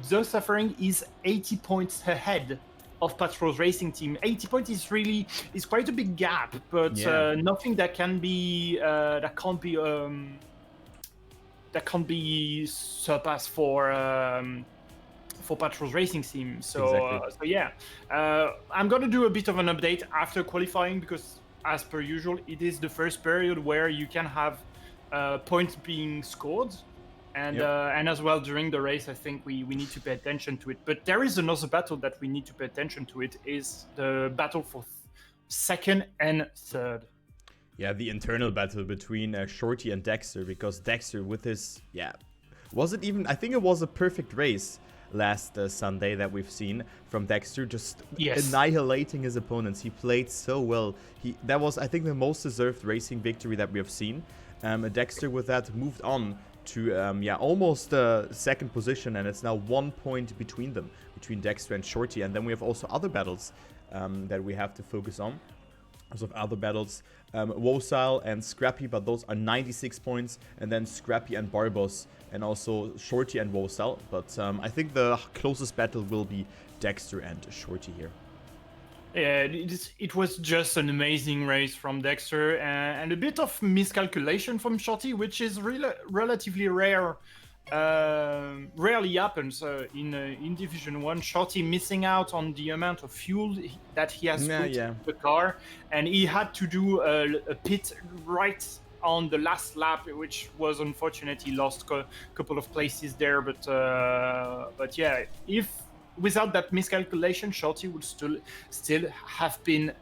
The Suffering is 80 points ahead of Patrol's Racing Team. 80 points is quite a big gap, but nothing that can't be surpassed for Patrol's Racing Team. So I'm gonna do a bit of an update after qualifying, because as per usual, it is the first period where you can have points being scored. And as well during the race, I think we need to pay attention to it. But there is another battle that we need to pay attention to. It is the battle for second and third. Yeah, the internal battle between Shorty and Dexter, because Dexter with his, was it even, I think it was a perfect race last Sunday that we've seen from Dexter, just annihilating his opponents. He played so well. That was, I think, the most deserved racing victory that we have seen. Dexter with that moved on to almost second position, and it's now 1 point between them, between Dexter and Shorty. And then we have also other battles that we have to focus on. Lots of other battles, Wosile and Scrappy, but those are 96 points, and then Scrappy and Barbos, and also Shorty and Wosile. But I think the closest battle will be Dexter and Shorty here. Yeah, it was just an amazing race from Dexter, and a bit of miscalculation from Shorty, which is relatively rare. Rarely happens in Division 1. Shorty missing out on the amount of fuel that he has put in the car, and he had to do a pit right on the last lap, which was unfortunate. He lost a couple of places there, but yeah, if without that miscalculation, Shorty would still have been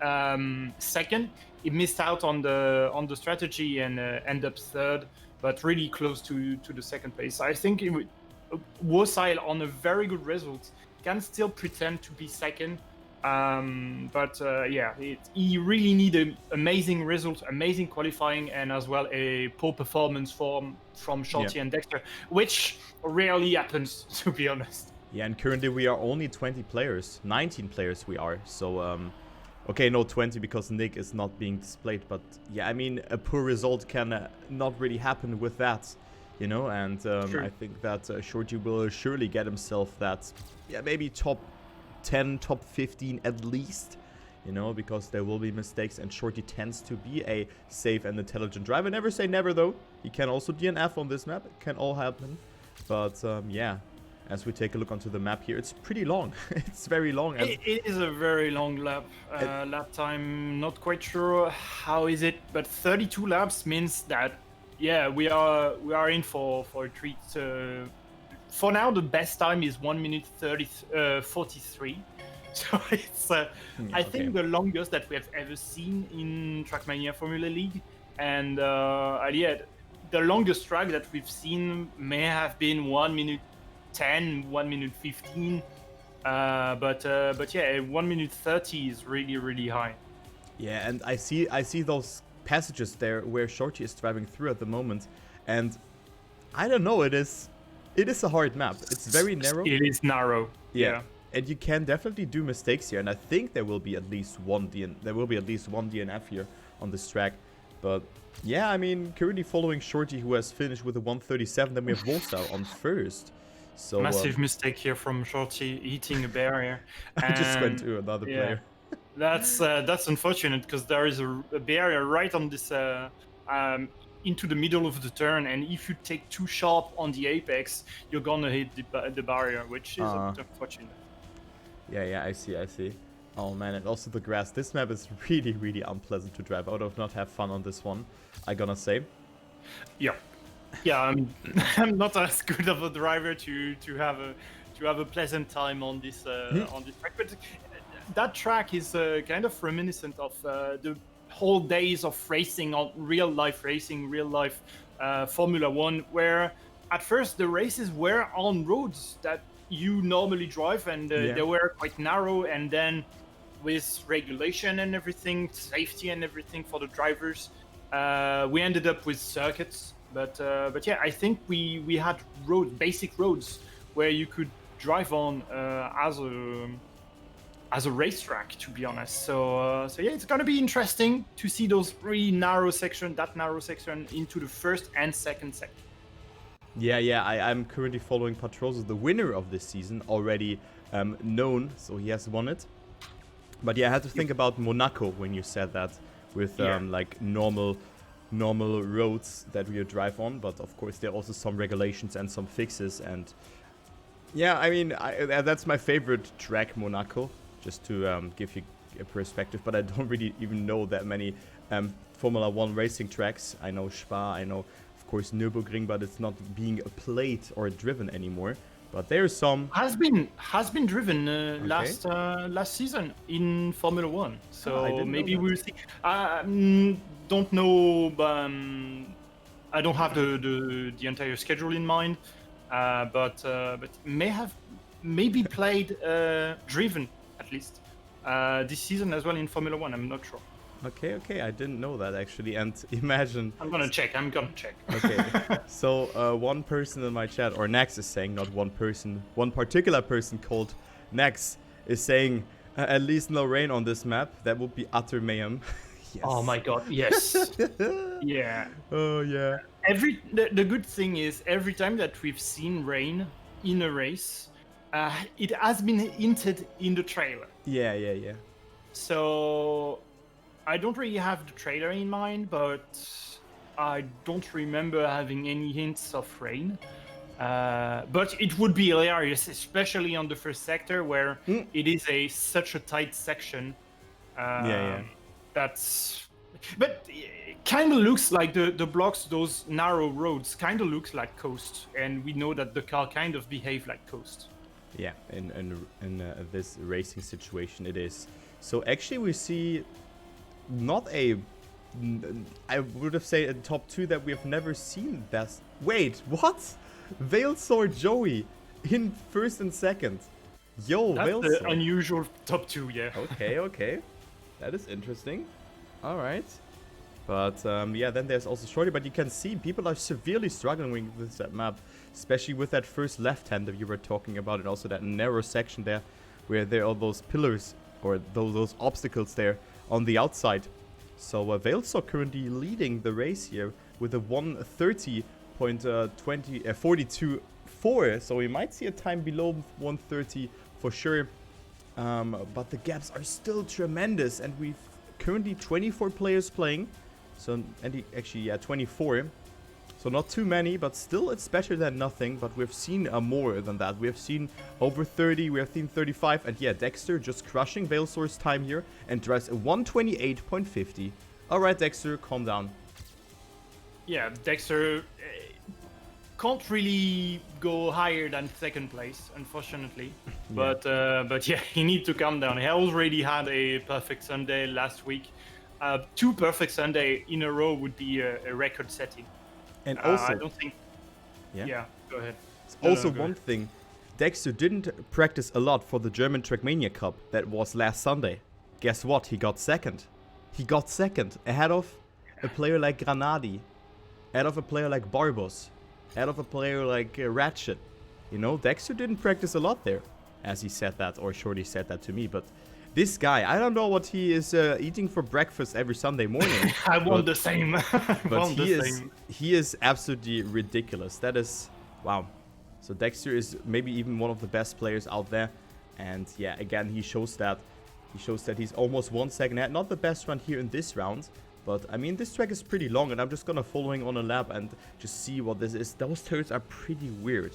second. He missed out on the strategy and end up third, but really close to the second place. I think Wosile, on a very good result, can still pretend to be second. He really need an amazing result, amazing qualifying, and as well a poor performance from Shorty and Dexter, which rarely happens, to be honest. Yeah, and currently we are only 20 players, 19 players we are, so okay, no 20 because Nick is not being displayed, but yeah, I mean, a poor result can not really happen with that, you know, and I think that Shorty will surely get himself that, maybe top 10, top 15 at least, you know, because there will be mistakes, and Shorty tends to be a safe and intelligent driver. Never say never, though. He can also DNF on this map. It can all happen, but as we take a look onto the map here, it's pretty long. It's very long. It is a very long lap. Lap time, not quite sure how is it, but 32 laps means that, we are in for a treat. For now, the best time is 1 minute 43. So it's, I think, the longest that we have ever seen in Trackmania Formula League. And the longest track that we've seen may have been 1 minute 10, 1 minute 15, but 1 minute 30 is really, really high. Yeah, and I see those passages there where Shorty is driving through at the moment, and I don't know, it is a hard map. It's very narrow. It is narrow. Yeah. And you can definitely do mistakes here, and I think there will be at least one DNF here on this track. But yeah, I mean, currently following Shorty, who has finished with a 137. Then we have Wosile on first. So massive mistake here from Shorty, hitting a barrier. I just went to another player. That's unfortunate, because there is a barrier right on this into the middle of the turn, and if you take too sharp on the apex, you're gonna hit the barrier, which is a bit unfortunate. Yeah, I see. Oh man, and also the grass. This map is really, really unpleasant to drive. I would have not have fun on this one, I gonna say. Yeah, I'm not as good of a driver to have a pleasant time on this track, but that track is kind of reminiscent of the whole days of racing, on real life Formula 1, where at first the races were on roads that you normally drive, and they were quite narrow, and then with regulation and everything, safety and everything for the drivers, we ended up with circuits. But I think we had basic roads where you could drive on as a racetrack, to be honest. So it's gonna be interesting to see those that narrow section into the first and second sector. Yeah, I'm currently following Patroso, the winner of this season, already known, so he has won it. But yeah, I had to think about Monaco when you said that, with like normal roads that we drive on. But of course, there are also some regulations and some fixes. And yeah, I mean, that's my favorite track, Monaco, just to give you a perspective. But I don't really even know that many Formula 1 racing tracks. I know Spa, I know, of course, Nürburgring, but it's not being played or driven anymore. But there's some has been driven last season in Formula 1. So maybe we'll see. Don't know. I don't have the entire schedule in mind, but maybe played driven at least this season as well in Formula 1. I'm not sure. Okay, I didn't know that actually, and imagine... I'm gonna check. Okay, so one person in my chat, or Nax is saying, not one person, one particular person called Nax is saying, at least no rain on this map, that would be utter mayhem. Yes. Oh my god, yes. Yeah. Oh yeah. The good thing is, every time that we've seen rain in a race, it has been hinted in the trailer. Yeah. So... I don't really have the trailer in mind, but I don't remember having any hints of rain. But it would be hilarious, especially on the first sector where it is such a tight section. Yeah. But it kind of looks like the blocks, those narrow roads, kind of looks like coast, and we know that the car kind of behave like coast. Yeah, in this racing situation, it is. So actually, we see. Not I would have said a top 2 that we have never seen. That's wait, what? Veilsor Joey in first and second. Yo, that's Veilsor. The unusual top 2, yeah. Okay, that is interesting. All right, but yeah, then there's also Shorty. But you can see people are severely struggling with that map, especially with that first left-hand that you were talking about, and also that narrow section there, where there are those pillars or those obstacles there on the outside. So Veilsor currently leading the race here with a 1:30.42.4. So we might see a time below 1:30 for sure. But the gaps are still tremendous, and we've currently 24 players playing. So actually 24. So not too many, but still it's better than nothing. But we've seen more than that. We have seen over 30, we have seen 35. And yeah, Dexter just crushing Veilsor's time here and drives a 1:28.50. Alright, Dexter, calm down. Yeah, Dexter can't really go higher than second place, unfortunately. Yeah. But yeah, he needs to calm down. He already had a perfect Sunday last week. 2 perfect Sunday in a row would be a record setting. And also, I don't think. Yeah, go ahead. Also, one thing, Dexter didn't practice a lot for the German Trackmania Cup that was last Sunday. Guess what? He got second. He got second ahead of a player like Granadi, ahead of a player like Barbos, ahead of a player like Ratchet. You know, Dexter didn't practice a lot there, as he said that, or Shorty said that to me, but. This guy, I don't know what he is eating for breakfast every Sunday morning. I want the same. But he is absolutely ridiculous. That is, wow. So Dexter is maybe even one of the best players out there. And yeah, again, he shows that. He's almost 1 second ahead. Not the best run here in this round. But I mean, this track is pretty long, and I'm just gonna follow him on a lap and just see what this is. Those turns are pretty weird.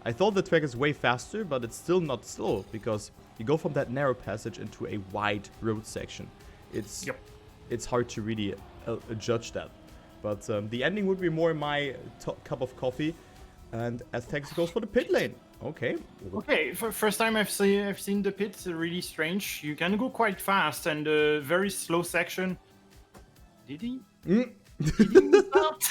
I thought the track is way faster, but it's still not slow, because you go from that narrow passage into a wide road section. It's hard to really judge that. But the ending would be more my cup of coffee. And Aztecs goes for the pit lane. Okay. Okay, for first time I've seen the pit. It's really strange. You can go quite fast, and a very slow section. Did he? Did he stop?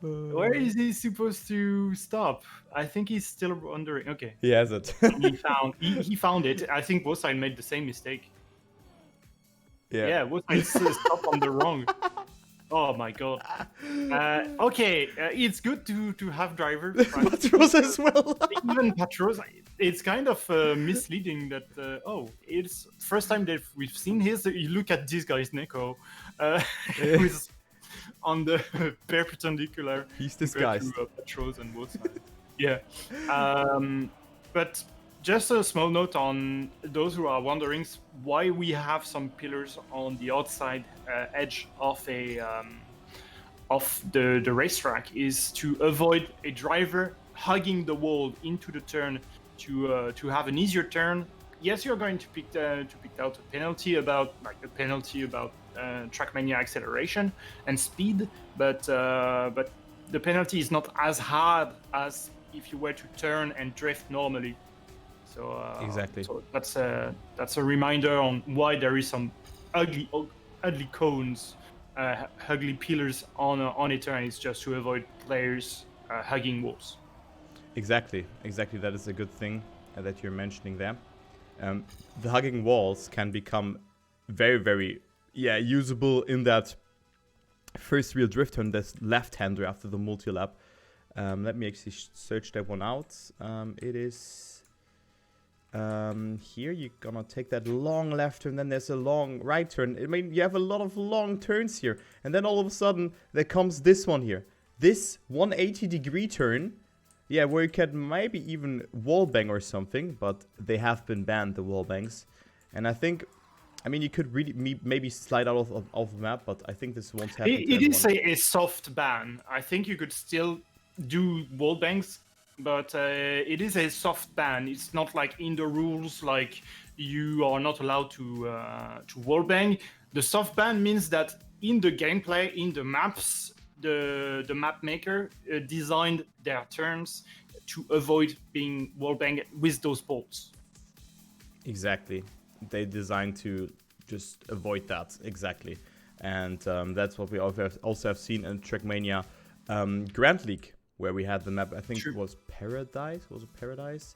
Where is he supposed to stop? I think he's still wondering. Okay. He has it. he found it. I think Woside made the same mistake. Yeah, Woside stopped on the wrong. Oh my god. Okay, it's good to have drivers. Right? Patros as well. Even Patros, it's kind of misleading that. It's first time that we've seen his. You look at this guy's Neko. on the perpendicular He's compared disguised. to Petros on both sides. Yeah. But just a small note on those who are wondering why we have some pillars on the outside edge of the racetrack is to avoid a driver hugging the wall into the turn to have an easier turn. Yes, you're going to pick out a penalty about Trackmania acceleration and speed, but the penalty is not as hard as if you were to turn and drift normally. So Exactly. So that's a reminder on why there is some ugly cones, ugly pillars on a turn. It's just to avoid players hugging walls. Exactly. That is a good thing that you're mentioning there. The hugging walls can become very, very usable in that first real drift turn, that's left-hander after the multi-lap. Let me actually search that one out. It is here. You're gonna take that long left turn, then there's a long right turn. I mean, you have a lot of long turns here, and then all of a sudden there comes this one here, this 180-degree turn. Yeah, where you can maybe even wallbang or something, but they have been banned, the wallbangs. And I think, I mean, you could really maybe slide out of the map, but I think this won't happen. It is a soft ban. I think you could still do wallbangs, but it is a soft ban. It's not like in the rules, like you are not allowed to wallbang. The soft ban means that in the gameplay, in the maps, the map maker designed their turns to avoid being wallbanged with those bolts. Exactly. They designed to just avoid that. Exactly. And that's what we also have seen in Trackmania Grand League, where we had the map, I think it was Paradise. Was it Paradise?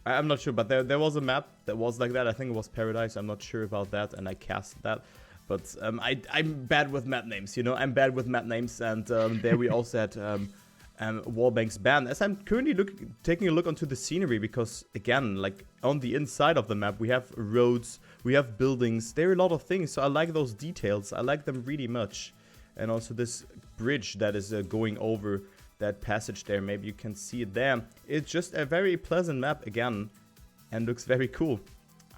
I'm not sure, but there was a map that was like that. I think it was Paradise. I'm not sure about that, and I cast that. But I'm bad with map names, you know. I'm bad with map names, and there we also had wallbangs banned. As I'm currently taking a look onto the scenery, because again, like on the inside of the map, we have roads, we have buildings. There are a lot of things, so I like those details. I like them really much, and also this bridge that is going over that passage there. Maybe you can see it there. It's just a very pleasant map again, and looks very cool.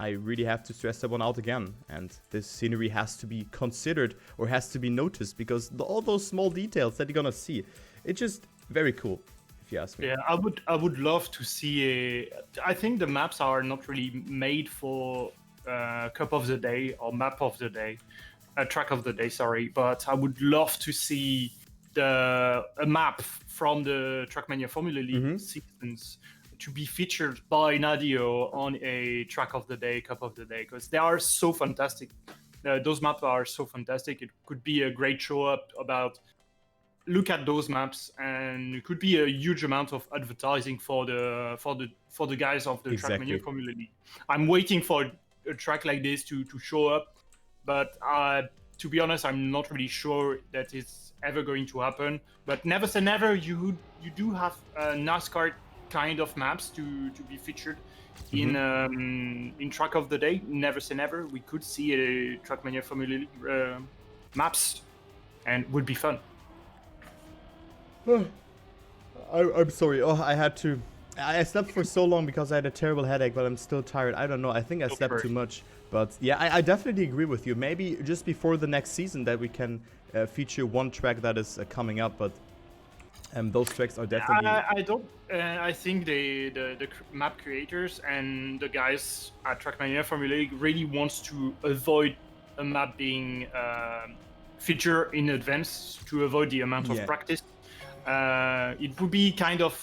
I really have to stress that one out again, and this scenery has to be considered or has to be noticed, because all those small details that you're gonna see, it's just very cool, if you ask me. Yeah, I would love to see I think the maps are not really made for Cup of the Day or Map of the Day, Track of the Day, sorry, but I would love to see a map from the Trackmania Formula League seasons to be featured by Nadio on a Track of the Day, Cup of the Day, because they are so fantastic. Those maps are so fantastic. It could be a great show up about look at those maps, and it could be a huge amount of advertising for the guys of the Trackmania Formula League. I'm waiting for a track like this to show up, but to be honest, I'm not really sure that it's ever going to happen. But never say never. You do have NASCAR kind of maps to be featured in Track of the Day. Never say never. We could see a Trackmania Formula League maps, and would be fun. I'm sorry. Oh, I slept for so long because I had a terrible headache, but I'm still tired. I don't know. I think I slept too much. But yeah, I definitely agree with you. Maybe just before the next season that we can feature one track that is coming up, but those tracks are definitely. I think the map creators and the guys at Trackmania Formula League really wants to avoid a map being featured in advance to avoid the amount of practice. It would be kind of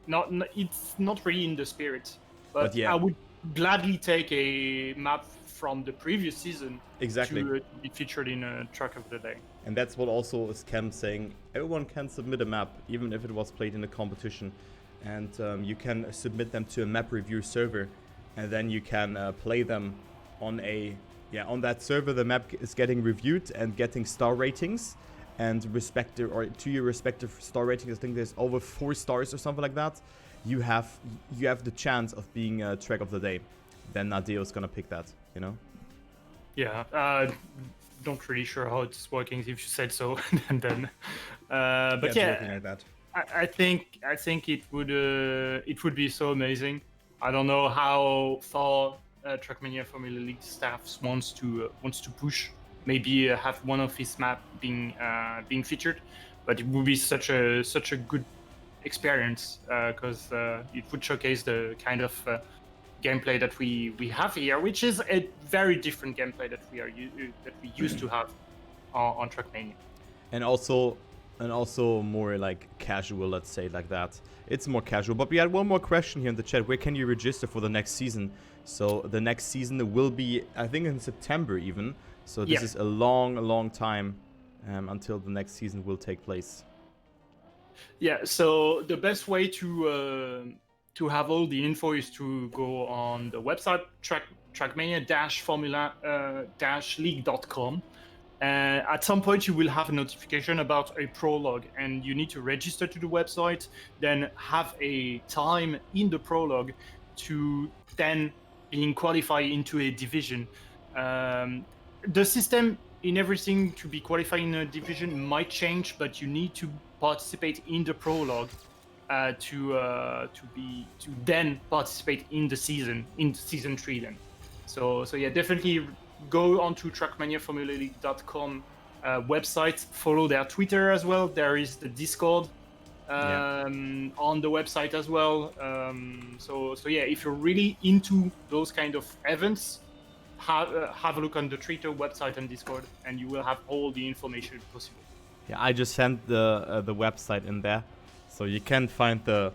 it's not really in the spirit, but yeah. I would gladly take a map from the previous season to be featured in a Track of the Day. And that's what also is Cam saying. Everyone can submit a map, even if it was played in a competition, and you can submit them to a map review server, and then you can play them on on that server. The map is getting reviewed and getting star ratings. And to your respective star ratings, I think there's over 4 stars or something like that. You have the chance of being a Track of the Day. Then Nadio is gonna pick that, you know. Yeah, not really sure how it's working. If you said so, and then, but it's working like that. I think it would be so amazing. I don't know how far Trackmania Formula League staff wants to push. Maybe have one of his map being featured, but it would be such a good experience because it would showcase the kind of gameplay that we have here, which is a very different gameplay that we used to have on Trackmania. And also more like casual, let's say like that. It's more casual. But we had one more question here in the chat. Where can you register for the next season? So the next season will be, I think, in September even. So this is a long time until the next season will take place. Yeah. So the best way to have all the info is to go on the website Trackmania-Formula-League.com. At some point, you will have a notification about a prologue, and you need to register to the website, then have a time in the prologue to then being qualified into a division. The system in everything to be qualified in a division might change, but you need to participate in the prologue to then participate in the season 3 then. So yeah, definitely go onto trackmaniaformulaleague.com website, follow their Twitter as well. There is the Discord on the website as well. So yeah, if you're really into those kind of events, have a look on the Twitter website and Discord, and you will have all the information possible. Yeah, I just sent the website in there, so you can find the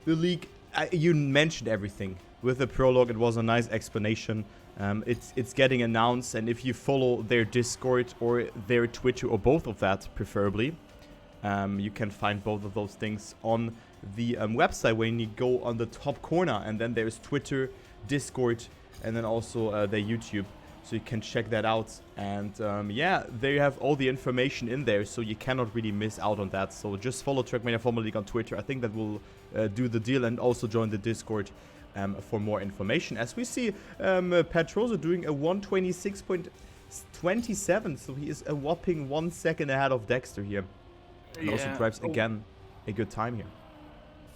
league. You mentioned everything with the prologue. It was a nice explanation. It's getting announced, and if you follow their Discord or their Twitter or both of that, preferably, you can find both of those things on the website when you go on the top corner, and then there's Twitter, Discord, and then also their YouTube. So you can check that out, and yeah, they have all the information in there, so you cannot really miss out on that. So just follow Trackmania Formula League on Twitter. I think that will do the deal, and also join the Discord for more information. As we see, Pedrosa doing a 126.27, so he is a whopping 1 second ahead of Dexter here. And also drives again a good time here.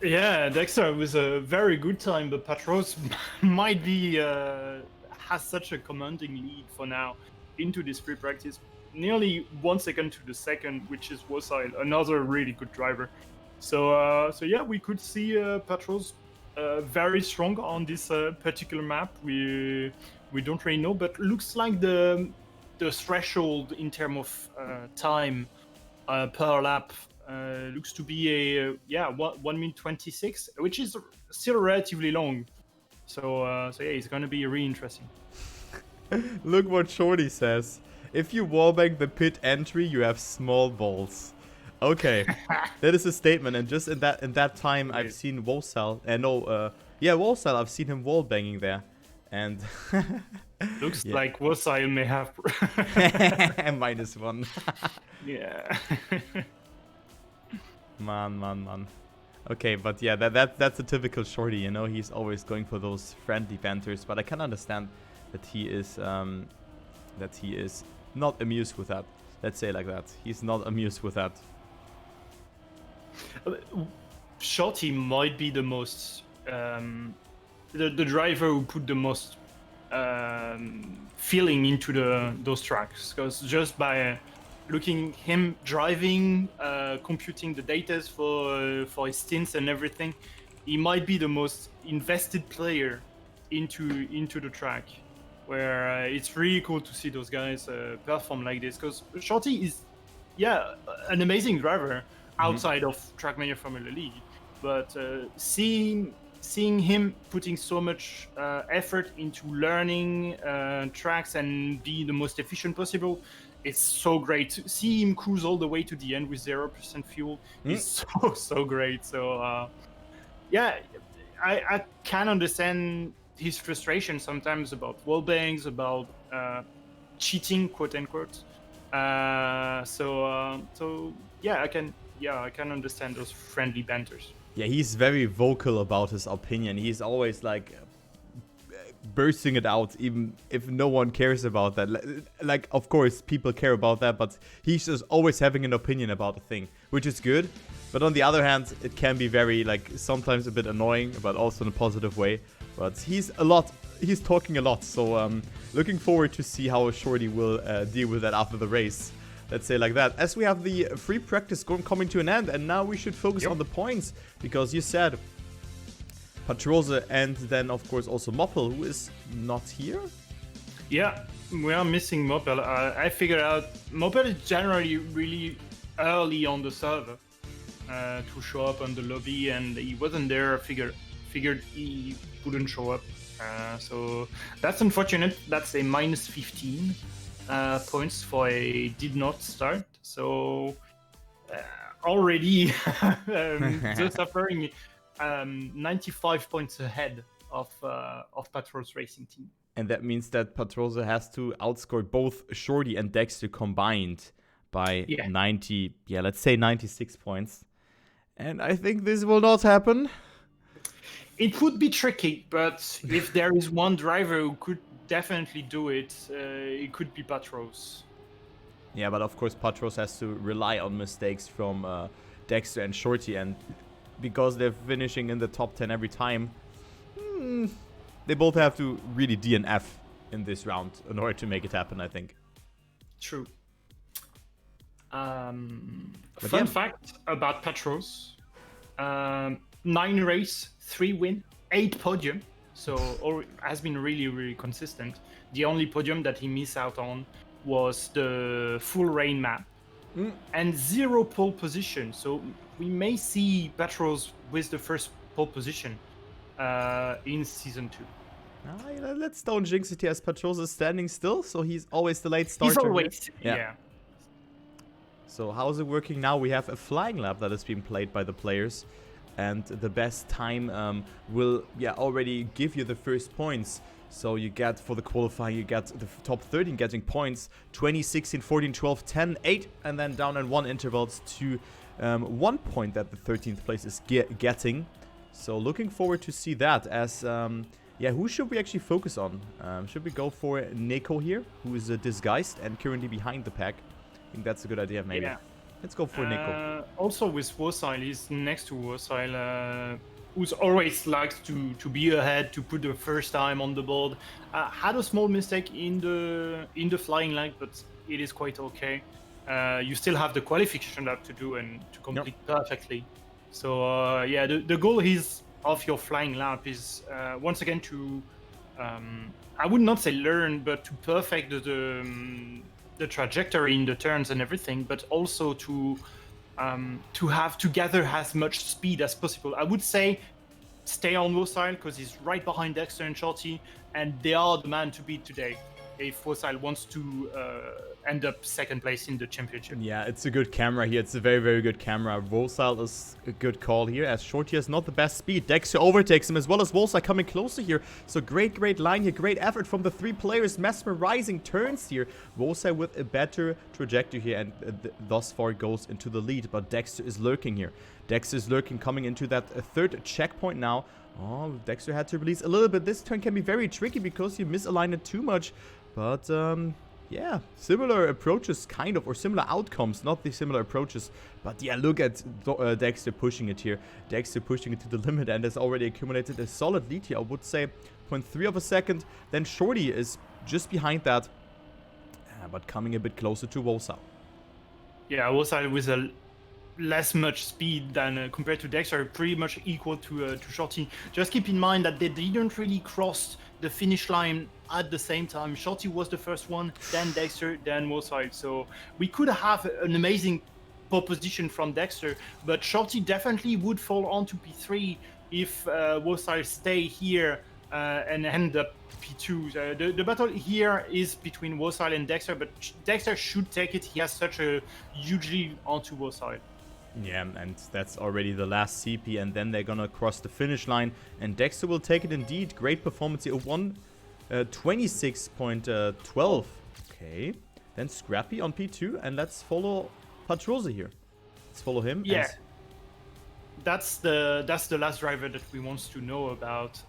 Yeah, Dexter was a very good time, but Patros might be has such a commanding lead for now into this free practice, nearly 1 second to the second, which is Wasail, another really good driver. So yeah, we could see Patros very strong on this particular map. We don't really know, but looks like the threshold in terms of time per lap looks to be a 1 minute 26, which is still relatively long. So yeah, it's gonna be really interesting. Look what Shorty says. If you wallbang the pit entry, you have small balls. Okay, that is a statement. And just in that time, I've seen Wosal. Wosal. I've seen him wallbanging there, and looks like Wosal may have -1. Yeah. Man. Okay, but yeah, that's a typical Shorty, you know. He's always going for those friendly banters, but I can understand that he is not amused with that. Let's say it like that. He's not amused with that. Shorty might be the most the driver who put the most feeling into those tracks, because just by looking him driving, computing the data for his stints and everything, he might be the most invested player into the track. Where it's really cool to see those guys perform like this, because Shorty is, an amazing driver outside of Trackmania Formula League, but seeing him putting so much effort into learning tracks and be the most efficient possible, it's so great. To see him cruise all the way to the end with 0% fuel is so great. So I can understand his frustration sometimes about wallbangs, about cheating, quote unquote. So I can understand those friendly banters. Yeah, he's very vocal about his opinion. He's always like bursting it out, even if no one cares about that. Like, of course, people care about that, but he's just always having an opinion about a thing, which is good. But on the other hand, it can be very, like, sometimes a bit annoying, but also in a positive way. But he's talking a lot, so looking forward to see how Shorty will deal with that after the race. Let's say like that. As we have the free practice coming to an end, and now we should focus on the points, because you said Patrose and then of course also Moppel, who is not here. Yeah, we are missing Moppel. I figured out Moppel is generally really early on the server to show up on the lobby, and he wasn't there. Figured he wouldn't show up. So that's unfortunate. That's a minus 15 points for a did not start. So already the suffering 95 points ahead of Patrose Racing Team. And that means that Patrose has to outscore both Shorty and Dexter combined by 90, let's say 96 points. And I think this will not happen. It would be tricky, but if there is one driver who could definitely do it, it could be Patrose. Yeah, but of course Patrose has to rely on mistakes from Dexter and Shorty, and because they're finishing in the top 10 every time, they both have to really DNF in this round in order to make it happen, I think. True. Fun fact about Patrose. 9 race, 3 win, 8 podium. So has been really, really consistent. The only podium that he missed out on was the full rain map. And 0 pole position. So we may see Patrose with the first pole position in season 2. Let's don't jinx it here, as Patrose is standing still, so he's always the late starter. He's always, yeah. So how is it working now? We have a flying lap that is being played by the players, and the best time will already give you the first points. So you get, for the qualifying, you get the top 13 getting points, 20, 16, 14, 12, 10, 8, and then down in 1 intervals to 1 point that the 13th place is getting. So looking forward to see that, as who should we actually focus on? Should we go for Nico here, who is disguised and currently behind the pack? I think that's a good idea, maybe. Yeah. Let's go for Nico. Also with Wosail, he's next to Wosail, who's always likes to be ahead, to put the first time on the board. Had a small mistake in the flying line, but it is quite okay. You still have the qualification lap to do and to complete perfectly. So the goal is of your flying lap is once again to I would not say learn, but to perfect the trajectory in the turns and everything, but also to gather as much speed as possible. I would say stay on Wosail because he's right behind Dexter and Shorty, and they are the man to beat today if Wosail wants to end up second place in the championship. Yeah, it's a good camera here. It's a very, very good camera. Wosail is a good call here, as Shorty has not the best speed. Dexter overtakes him, as well as Wosail coming closer here. So great line here. Great effort from the 3 players. Mesmerizing turns here. Wosail with a better trajectory here, and thus far goes into the lead. But Dexter is lurking here. Dexter is lurking, coming into that 3rd checkpoint now. Oh, Dexter had to release a little bit. This turn can be very tricky because you misalign it too much. But yeah, similar approaches, kind of, or similar outcomes, not the similar approaches. But yeah, look at Dexter pushing it here. Dexter pushing it to the limit, and has already accumulated a solid lead here. I would say 0.3 of a second. Then Shorty is just behind that, but coming a bit closer to Wosail. Yeah, Wosail with a less much speed than compared to Dexter, pretty much equal to Shorty. Just keep in mind that they didn't really cross the finish line at the same time. Shorty was the first one, then Dexter, then Wosail. So we could have an amazing pole position from Dexter, but Shorty definitely would fall on to P3 if Wosail stay here and end up P2. The battle here is between Wosail and Dexter, but Dexter should take it. He has such a huge lead onto Wosail. Yeah, and that's already the last CP, and then they're gonna cross the finish line, and Dexter will take it indeed. Great performance here, 26.12. Okay, then Scrappy on P2, and let's follow Patrose here. Let's follow him. Yeah, that's the last driver that we want to know about.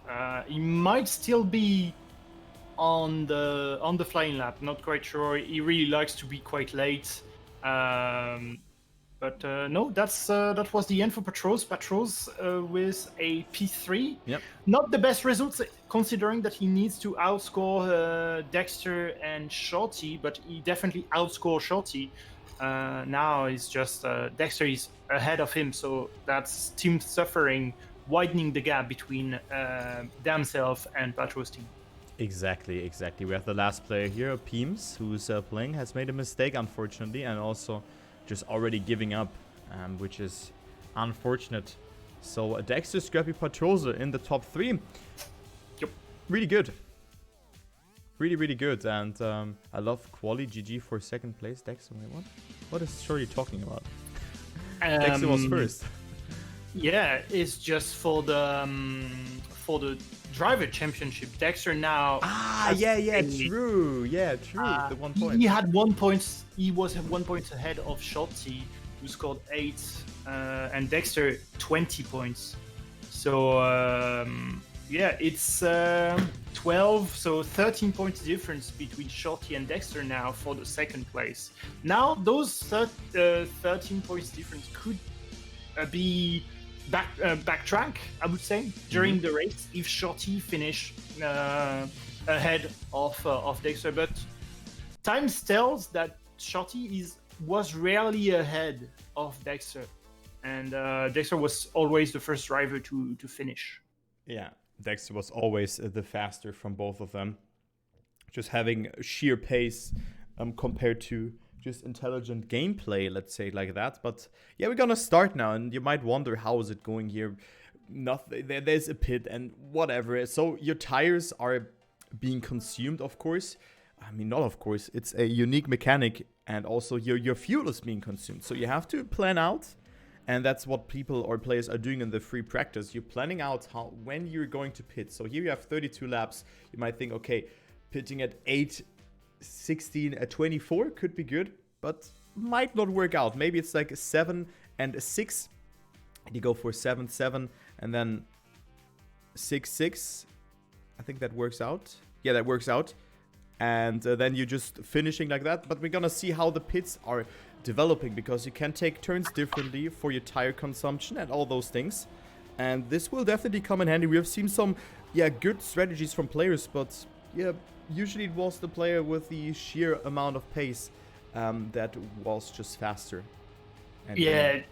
He might still be on the flying lap. Not quite sure. He really likes to be quite late. But no, that was the end for Patros. Patros with a P3. Yep. Not the best results considering that he needs to outscore Dexter and Shorty, but he definitely outscored Shorty. Now it's just Dexter is ahead of him, so that's team suffering, widening the gap between themselves and Patros team. Exactly. We have the last player here, Peems, who's playing, has made a mistake, unfortunately, and also just already giving up, which is unfortunate. So Dexter, Scrappy, Patrosa in the top 3. Yep. Really good. Really good. And I love Quali. GG for second place. Dexter, wait, what is Shorty talking about? Dexter was first. Yeah, it's just for the driver championship. Dexter now. True. The 1 point. He had 1 point. He was 1 point ahead of Shorty, who scored 8, and Dexter 20 points. So it's 12, so 13 points difference between Shorty and Dexter now for the second place. Now those 13 points difference could be backtrack, I would say, during the race if Shorty finish ahead of Dexter. But time tells that Shorty was rarely ahead of Dexter, and Dexter was always the first driver to finish. Yeah, Dexter was always the faster from both of them, just having sheer pace compared to just intelligent gameplay, let's say it like that. But yeah, we're gonna start now, and you might wonder how is it going here. Nothing. There's a pit and whatever. So your tires are being consumed, of course. I mean, not of course. It's a unique mechanic, and also your fuel is being consumed. So you have to plan out, and that's what people or players are doing in the free practice. You're planning out when you're going to pit. So here you have 32 laps. You might think, okay, pitting at 8. 16 at 24 could be good, but might not work out. Maybe it's like 7 and 6, and you go for 7-7 and then 6-6. I think that works out. Yeah, that works out. And then you're just finishing like that. But we're gonna see how the pits are developing, because you can take turns differently for your tire consumption and all those things. And this will definitely come in handy. We have seen some good strategies from players, but usually it was the player with the sheer amount of pace that was just faster. And,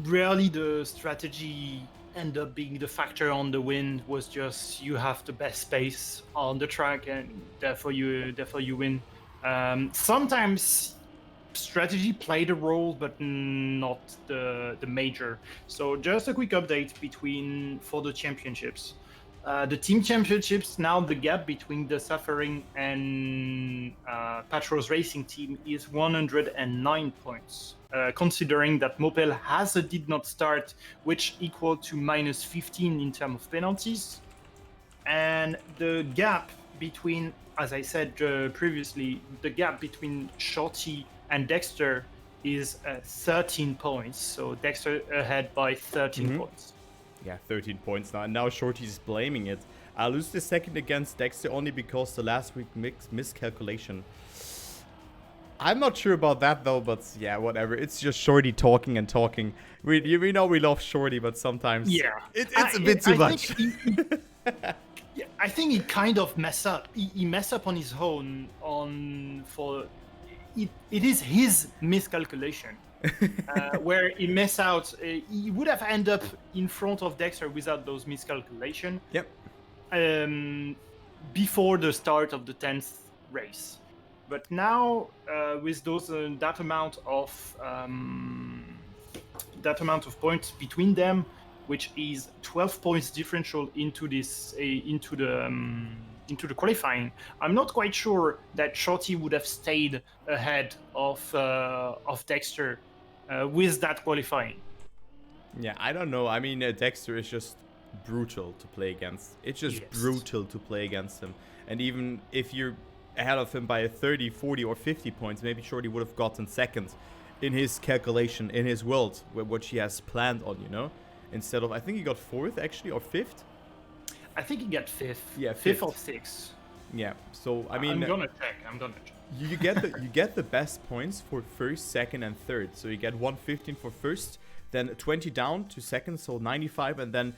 rarely the strategy end up being the factor on the win. Was just you have the best pace on the track, and therefore you win. Sometimes strategy played a role, but not the major. So just a quick update for the championships. The team championships, now the gap between the Suffering and Patros Racing team is 109 points. Considering that Mopel has a did not start, which equal to minus 15 in terms of penalties. And the gap between, as I said previously, the gap between Shorty and Dexter is 13 points. So Dexter ahead by 13 points. Yeah, 13 points now. And now Shorty's blaming it. I lose the second against Dexter only because the last week miscalculation. I'm not sure about that though, but yeah, whatever. It's just Shorty talking and talking. We know we love Shorty, but sometimes it's a bit too much. I think he kind of messed up. He messed up on his own. It is his miscalculation. Where he messed out, he would have ended up in front of Dexter without those miscalculations. Yep. Before the start of the 10th race, but now with those that amount of points between them, which is 12 points differential into the qualifying, I'm not quite sure that Shorty would have stayed ahead of Dexter with that qualifying. Yeah, I don't know. I mean, Dexter is just brutal to play against. It's just brutal to play against him. And even if you're ahead of him by 30, 40, or 50 points, maybe Shorty would have gotten second in his calculation, in his world, what he has planned on, Instead of, I think he got 4th, actually, or 5th? I think he got 5th. Yeah, 5th or 6th. Yeah. So I mean, I'm gonna check. you get the best points for first, second, and third. So you get 115 for first, then 20 down to second, so 95, and then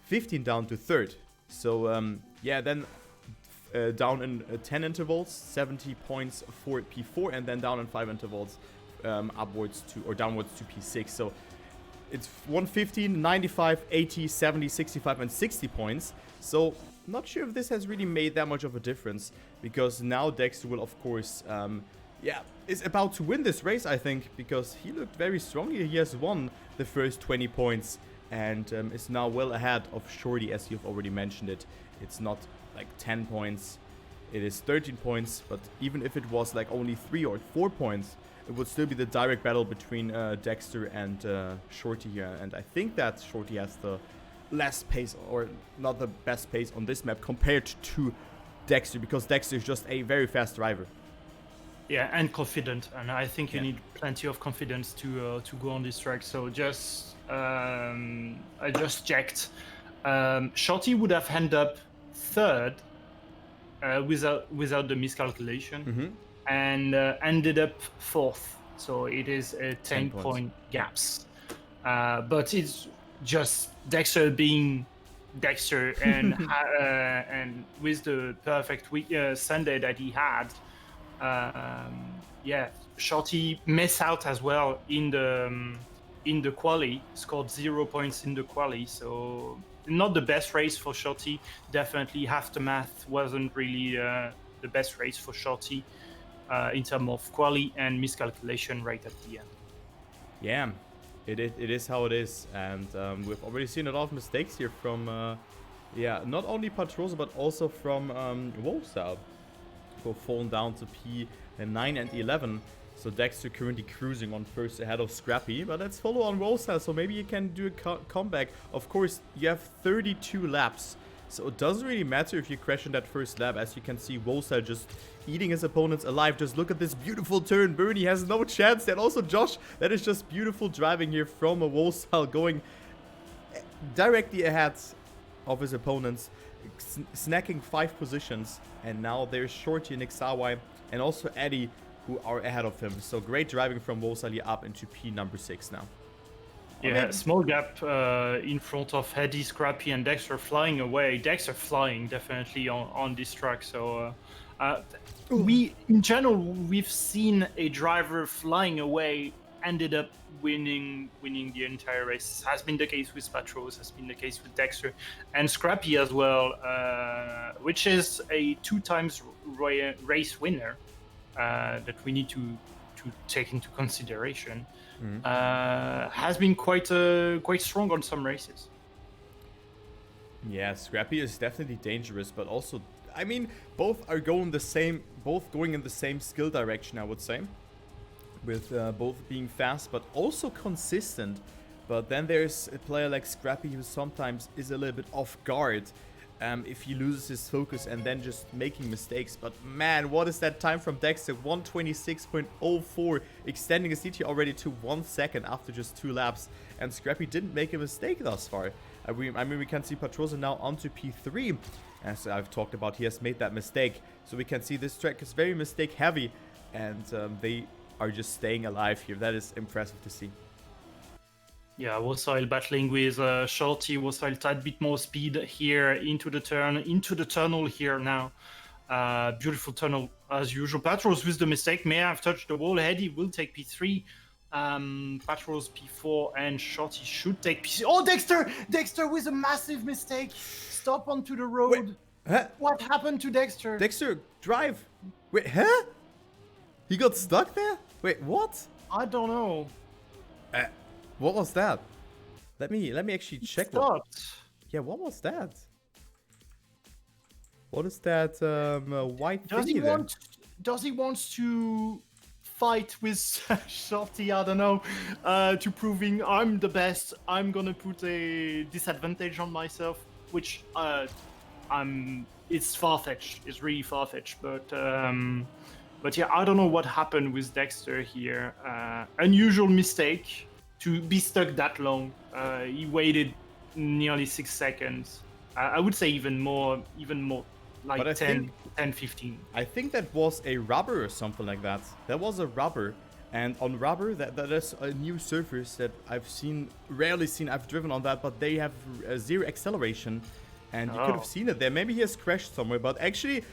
15 down to third. So yeah, then down in 10 intervals, 70 points for P4, and then down in 5 intervals, upwards to or downwards to P6. So it's 115, 95, 80, 70, 65, and 60 points. So not sure if this has really made that much of a difference, because now Dexter will, of course, is about to win this race, I think, because he looked very strongly. He has won the first 20 points and is now well ahead of Shorty, as you've already mentioned it. It's not like 10 points, it is 13 points, but even if it was like only 3 or 4 points, it would still be the direct battle between Dexter and Shorty here. And I think that Shorty has the less pace, or not the best pace on this map compared to Dexter, because Dexter is just a very fast driver. Yeah, and confident, and I think you need plenty of confidence to go on this track. So just I just checked. Shorty would have ended up third without the miscalculation, and ended up fourth. So it is a 10-point gaps. But it's just Dexter being Dexter, and and with the perfect Sunday that he had, Shorty missed out as well in the quali, scored 0 points in the quali, so not the best race for Shorty. Definitely Aftermath wasn't really the best race for Shorty in terms of quali and miscalculation right at the end. Yeah, it is how it is, and we've already seen a lot of mistakes here from not only Patrosa but also from Wolfsal, who have fallen down to P9 and 11. So Dexter currently cruising on first ahead of Scrappy, but let's follow on Wolfsal, so maybe you can do a comeback. Of course, you have 32 laps, so it doesn't really matter if you crash in that first lap. As you can see, Wolfsal just eating his opponents alive. Just look at this beautiful turn. Bernie has no chance. And also Josh, that is just beautiful driving here from a Wolfsal, going directly ahead of his opponents, snacking 5 positions. And now there's Shorty and Ixawai and also Eddie, who are ahead of him. So great driving from Wolfsal up into P number 6 now. Yeah, small gap in front of Eddie, Scrappy, and Dexter flying away. Dexter flying definitely on this track. So in general, we've seen a driver flying away ended up winning the entire race. Has been the case with Patros, has been the case with Dexter, and Scrappy as well, which is a 2 times race winner that we need to take into consideration. Has been quite strong on some races. Yeah, Scrappy is definitely dangerous, but also, I mean, both going in the same skill direction, I would say, with both being fast but also consistent. But then there's a player like Scrappy who sometimes is a little bit off guard if he loses his focus and then just making mistakes. But man, what is that time from Dexter? 126.04, extending his lead already to 1 second after just 2 laps. And Scrappy didn't make a mistake thus far. I mean, we can see Patrosa now onto P3. As I've talked about, he has made that mistake. So we can see this track is very mistake heavy, and they are just staying alive here. That is impressive to see. Yeah, Wolfsal battling with Shorty. Wolfsal a tad bit more speed here into the tunnel here now. Beautiful tunnel as usual. Patros with the mistake may have touched the wall. Eddie will take P3. Patros P4 and Shorty should take P6. Oh, Dexter with a massive mistake. Stop onto the road. Wait, huh? What happened to Dexter? Dexter, drive. Wait, huh? He got stuck there? Wait, what? I don't know. What was that? Let me actually check. Yeah, what was that? What is that white thingy there? Does he want to fight with Shorty? I don't know. To proving I'm the best. I'm gonna put a disadvantage on myself, which it's far-fetched. It's really far-fetched, but yeah, I don't know what happened with Dexter here. Unusual mistake to be stuck that long. He waited nearly 6 seconds. I would say even more like But I 10, 15. I think that was a rubber or something like that. That was a rubber. And on rubber, that is a new surface that I've rarely seen. I've driven on that, but they have zero acceleration. And you could have seen it there. Maybe he has crashed somewhere. But actually,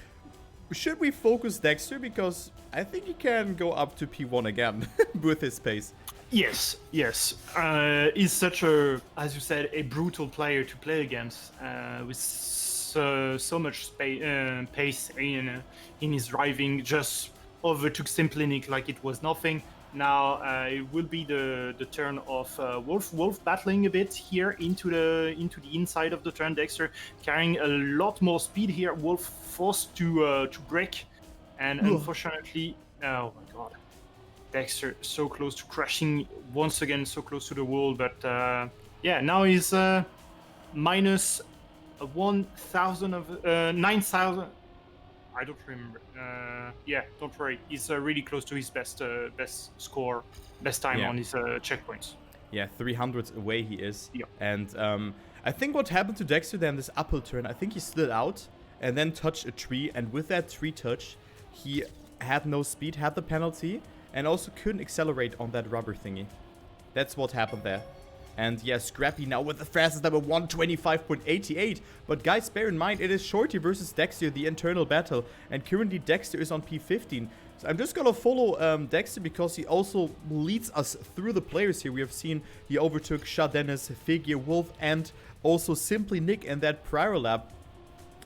should we focus Dexter? Because I think he can go up to P1 again with his pace. Yes. He's such a, as you said, a brutal player to play against, with so much pace in his driving. Just overtook Simply Nick like it was nothing. Now it will be the turn of Wolf. Wolf battling a bit here into the inside of the turn. Dexter carrying a lot more speed here. Wolf forced to brake, and unfortunately, oh my god, Dexter so close to crashing once again, so close to the wall. But yeah, now he's minus 1,000 of 9,000. I don't remember. Yeah, don't worry. He's really close to his best score, best time on his checkpoints. Yeah, 300 away he is. Yeah. And I think what happened to Dexter then, this uphill turn, I think he slid out and then touched a tree. And with that tree touch, he had no speed, had the penalty, and also couldn't accelerate on that rubber thingy. That's what happened there. And yeah, Scrappy now with the fastest number 125.88. But guys, bear in mind, it is Shorty versus Dexter, the internal battle. And currently Dexter is on P15. So I'm just gonna follow Dexter because he also leads us through the players here. We have seen he overtook Shah Dennis, Figure, Wolf, and also Simply Nick in that prior lap.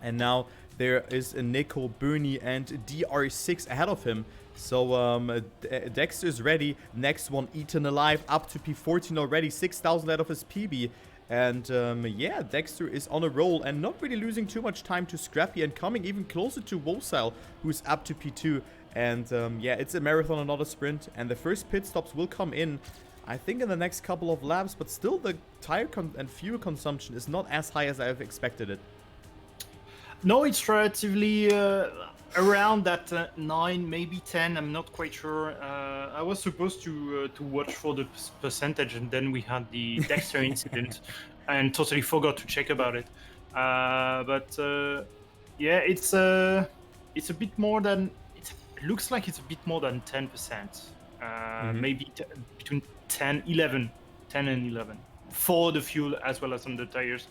And now there is a Nico, Bernie, and DR6 ahead of him. So Dexter is ready. Next one, Eaten Alive, up to P14 already, 6,000 out of his PB. And yeah, Dexter is on a roll and not really losing too much time to Scrappy and coming even closer to Wolfsile, who's up to P2. And yeah, it's a marathon and not a sprint. And the first pit stops will come in, I think, in the next couple of laps. But still, the tire and fuel consumption is not as high as I have expected it. No, it's relatively around that 9, maybe 10. I'm not quite sure. I was supposed to watch for the percentage, and then we had the Dexter incident, and totally forgot to check about it. But yeah, it's a bit more than. It looks like it's a bit more than 10%. Maybe between 10 and 11. For the fuel as well as on the tires.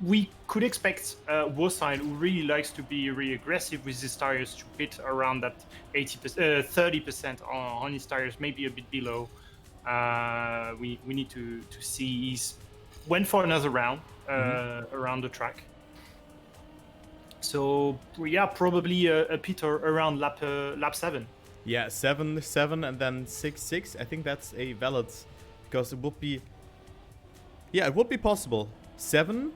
We could expect Woside, who really likes to be really aggressive with his tires, to pit around that 30% on his tires, maybe a bit below. We need to see. He's went for another round around the track. So yeah, probably a pit around lap 7. Yeah, 7, and then 6. I think that's a valid, because it would be. Yeah, it would be possible. 7,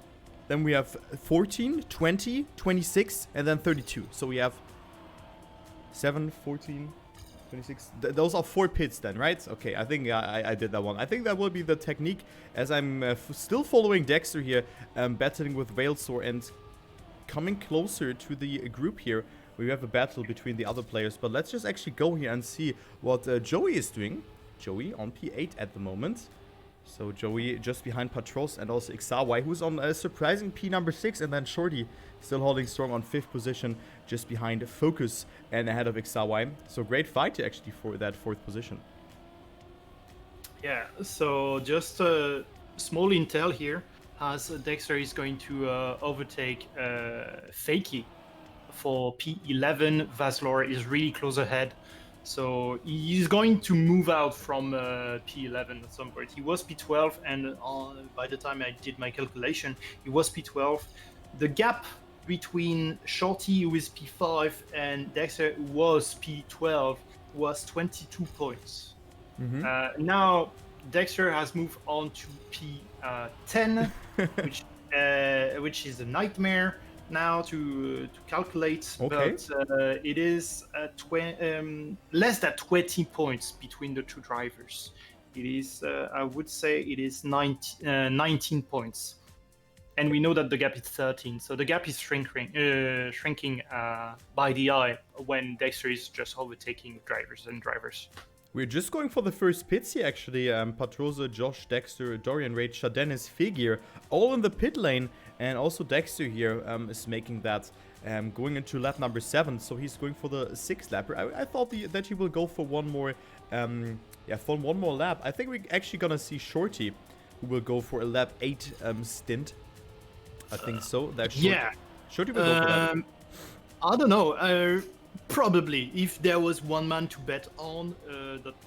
then we have 14, 20, 26, and then 32. So we have 7, 14, 26. Those are 4 pits then, right? Okay, I think I did that one. I think that will be the technique, as I'm still following Dexter here, battling with Veilsor and coming closer to the group here. We have a battle between the other players, but let's just actually go here and see what Joey is doing. Joey on P8 at the moment. So Joey just behind Patros and also Ixawai, who's on a surprising P number 6, and then Shorty still holding strong on 5th position, just behind Focus and ahead of Ixawai. So great fight actually for that 4th position. Yeah, so just a small intel here, as Dexter is going to overtake Fakey for P11. Vaslor is really close ahead. So he's going to move out from P11 at some point. He was P12, and by the time I did my calculation, he was P12. The gap between Shorty, who is P5, and Dexter, who was P12, was 22 points. Now Dexter has moved on to P10, which is a nightmare now to calculate, okay. But it is less than 20 points between the two drivers. It is, I would say, it is 19 points, and we know that the gap is 13. So the gap is shrinking by the eye when Dexter is just overtaking drivers. We're just going for the first pits here, actually. Patroza, Josh, Dexter, Dorian, Rage, Dennis, Figure, all in the pit lane. And also Dexter here is making that, going into lap number 7. So he's going for the 6th lapper. I thought that he will go for one more, for one more lap. I think we're actually gonna see Shorty, who will go for a lap 8 stint. I think so. That Shorty will go for that. I don't know. Probably, if there was one man to bet on,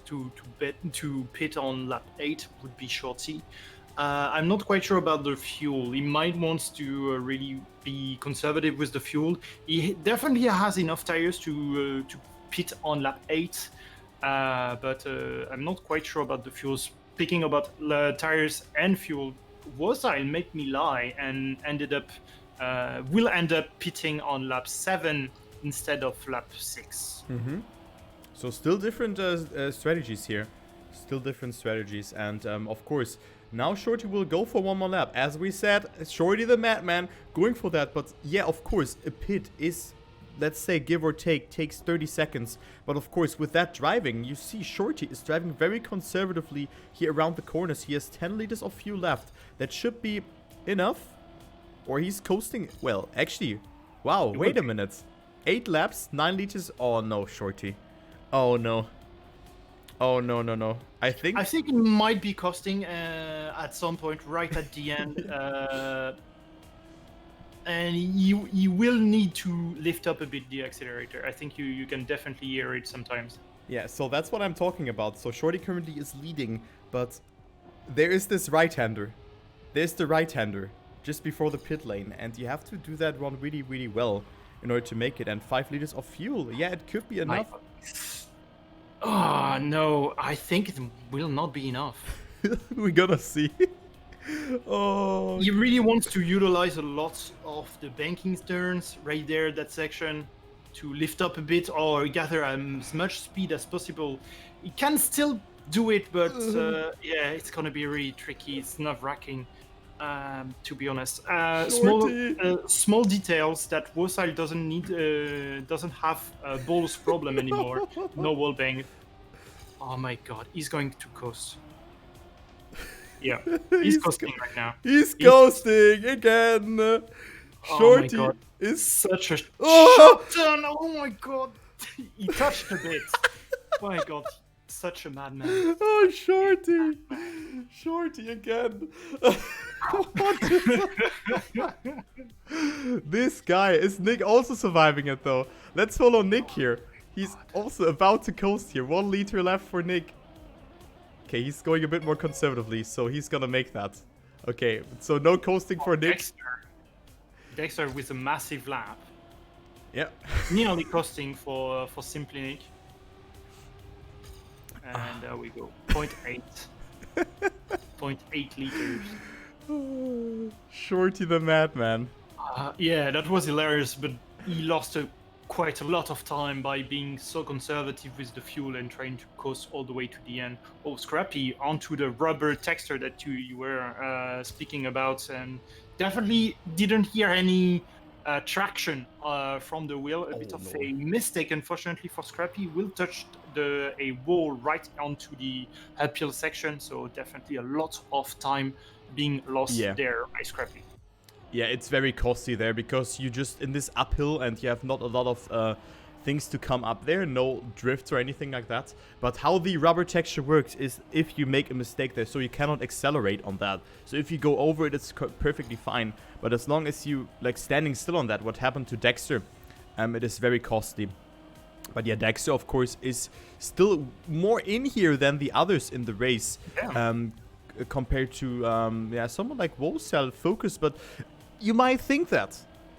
to pit on lap 8 would be Shorty. I'm not quite sure about the fuel. He might want to really be conservative with the fuel. He definitely has enough tires to pit on lap 8, but I'm not quite sure about the fuel. Speaking about tires and fuel, I'll make me lie and will end up pitting on lap 7 instead of lap 6. So still different strategies here. Still different strategies. And of course, now Shorty will go for one more lap. As we said, Shorty the madman going for that. But yeah, of course, a pit is, let's say, give or take, takes 30 seconds. But of course, with that driving, you see Shorty is driving very conservatively here around the corners. He has 10 liters of fuel left. That should be enough. Or he's coasting. Well, actually, wow, wait a minute. 8 laps, 9 liters. Oh no, Shorty. Oh no. Oh no, no, no. I think it might be costing at some point right at the end. And you will need to lift up a bit the accelerator. I think you can definitely hear it sometimes. Yeah, so that's what I'm talking about. So Shorty currently is leading, but there is this right-hander. There's the right-hander just before the pit lane, and you have to do that run really, really well in order to make it. And 5 liters of fuel, yeah, it could be enough. Oh no, I think it will not be enough. We're gonna see. Oh, He really wants to utilize a lot of the banking turns right there, that section, to lift up a bit or gather as much speed as possible. He can still do it, but yeah, it's gonna be really tricky. It's nerve-wracking, to be honest. Small details that Wosile doesn't have a balls problem anymore. No wallbang. Oh my god, he's going to coast. Yeah, he's coasting right now. He's coasting again. Shorty is such a shot turn. Oh my god, he touched a bit. Oh my god, such a madman. Oh, Shorty. Shorty again. This guy, is Nick also surviving it though? Let's follow Nick here. He's also about to coast here. 1 liter left for Nick. Okay, he's going a bit more conservatively, so he's gonna make that. Okay, so no coasting for Nick. Dexter with a massive lap. Yeah. Nearly costing for Simply Nick. And there we go. 0.8. 0.8 liters. Shorty the madman. Yeah, that was hilarious, but he lost quite a lot of time by being so conservative with the fuel and trying to coast all the way to the end. Oh, Scrappy onto the rubber texture that you were speaking about, and definitely didn't hear any traction from the wheel. A bit of a mistake, unfortunately, for Scrappy. Will touch a wall right onto the uphill section, so definitely a lot of time being lost there by Scrappy. Yeah, it's very costly there because you just in this uphill and you have not a lot of things to come up there, no drifts or anything like that. But how the rubber texture works is if you make a mistake there, so you cannot accelerate on that. So if you go over it, it's perfectly fine. But as long as you like standing still on that, what happened to Dexter, it is very costly. But yeah, Dexter of course is still more in here than the others in the race. Compared to someone like Wholesale Focus, but you might think that,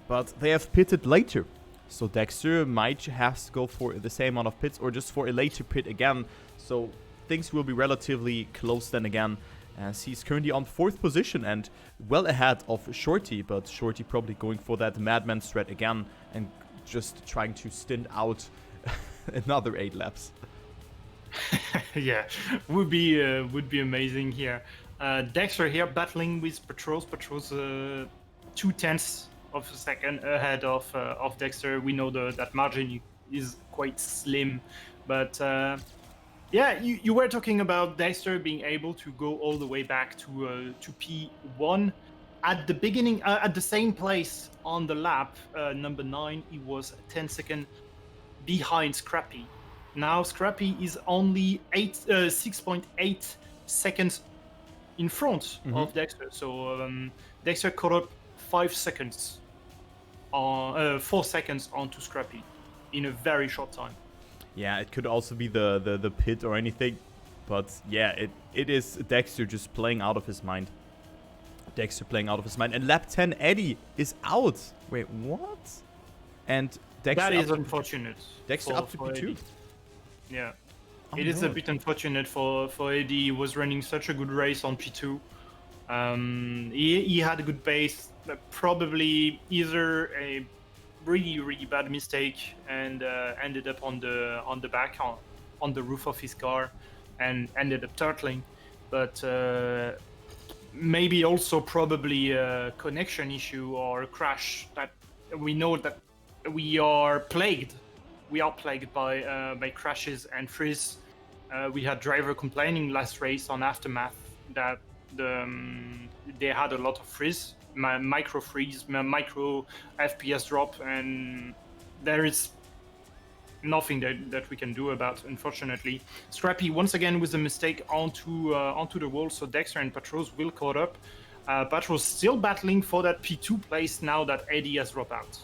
but they have pitted later. So Dexter might have to go for the same amount of pits or just for a later pit again. So things will be relatively close then again, as he's currently on 4th position and well ahead of Shorty, but Shorty probably going for that madman strat again and just trying to stint out another 8 laps. Yeah, would be amazing here. Dexter here battling with Patrols. Patrols 0.2 of a second ahead of Dexter. We know that margin is quite slim, but Yeah, you were talking about Dexter being able to go all the way back to P1 at the beginning, at the same place on the lap, number 9. He was 10 seconds behind Scrappy. Now Scrappy is only 6.8 seconds in front of Dexter. So Dexter caught up 5 seconds, 4 seconds onto Scrappy in a very short time. Yeah, it could also be the pit or anything. But yeah, it is Dexter just playing out of his mind. Dexter playing out of his mind. And lap 10, Eddie is out. Wait, what? And Dexter... That is unfortunate. Dexter up to P2. Eddie. Yeah. Oh, It is a no. bit unfortunate for Eddie. He was running such a good race on P2. He had a good pace. Probably either a really bad mistake and ended up on the back on the roof of his car and ended up turtling. But maybe also probably a connection issue or a crash. That we know that we are plagued. We are plagued by crashes and freeze. We had driver complaining last race on Aftermath that they had a lot of freeze, micro freeze, micro FPS drop, and there is nothing that we can do about, unfortunately. Scrappy once again with a mistake onto the wall, so Dexter and Patros will caught up. Patros still battling for that P2 place now that Eddie has dropped out.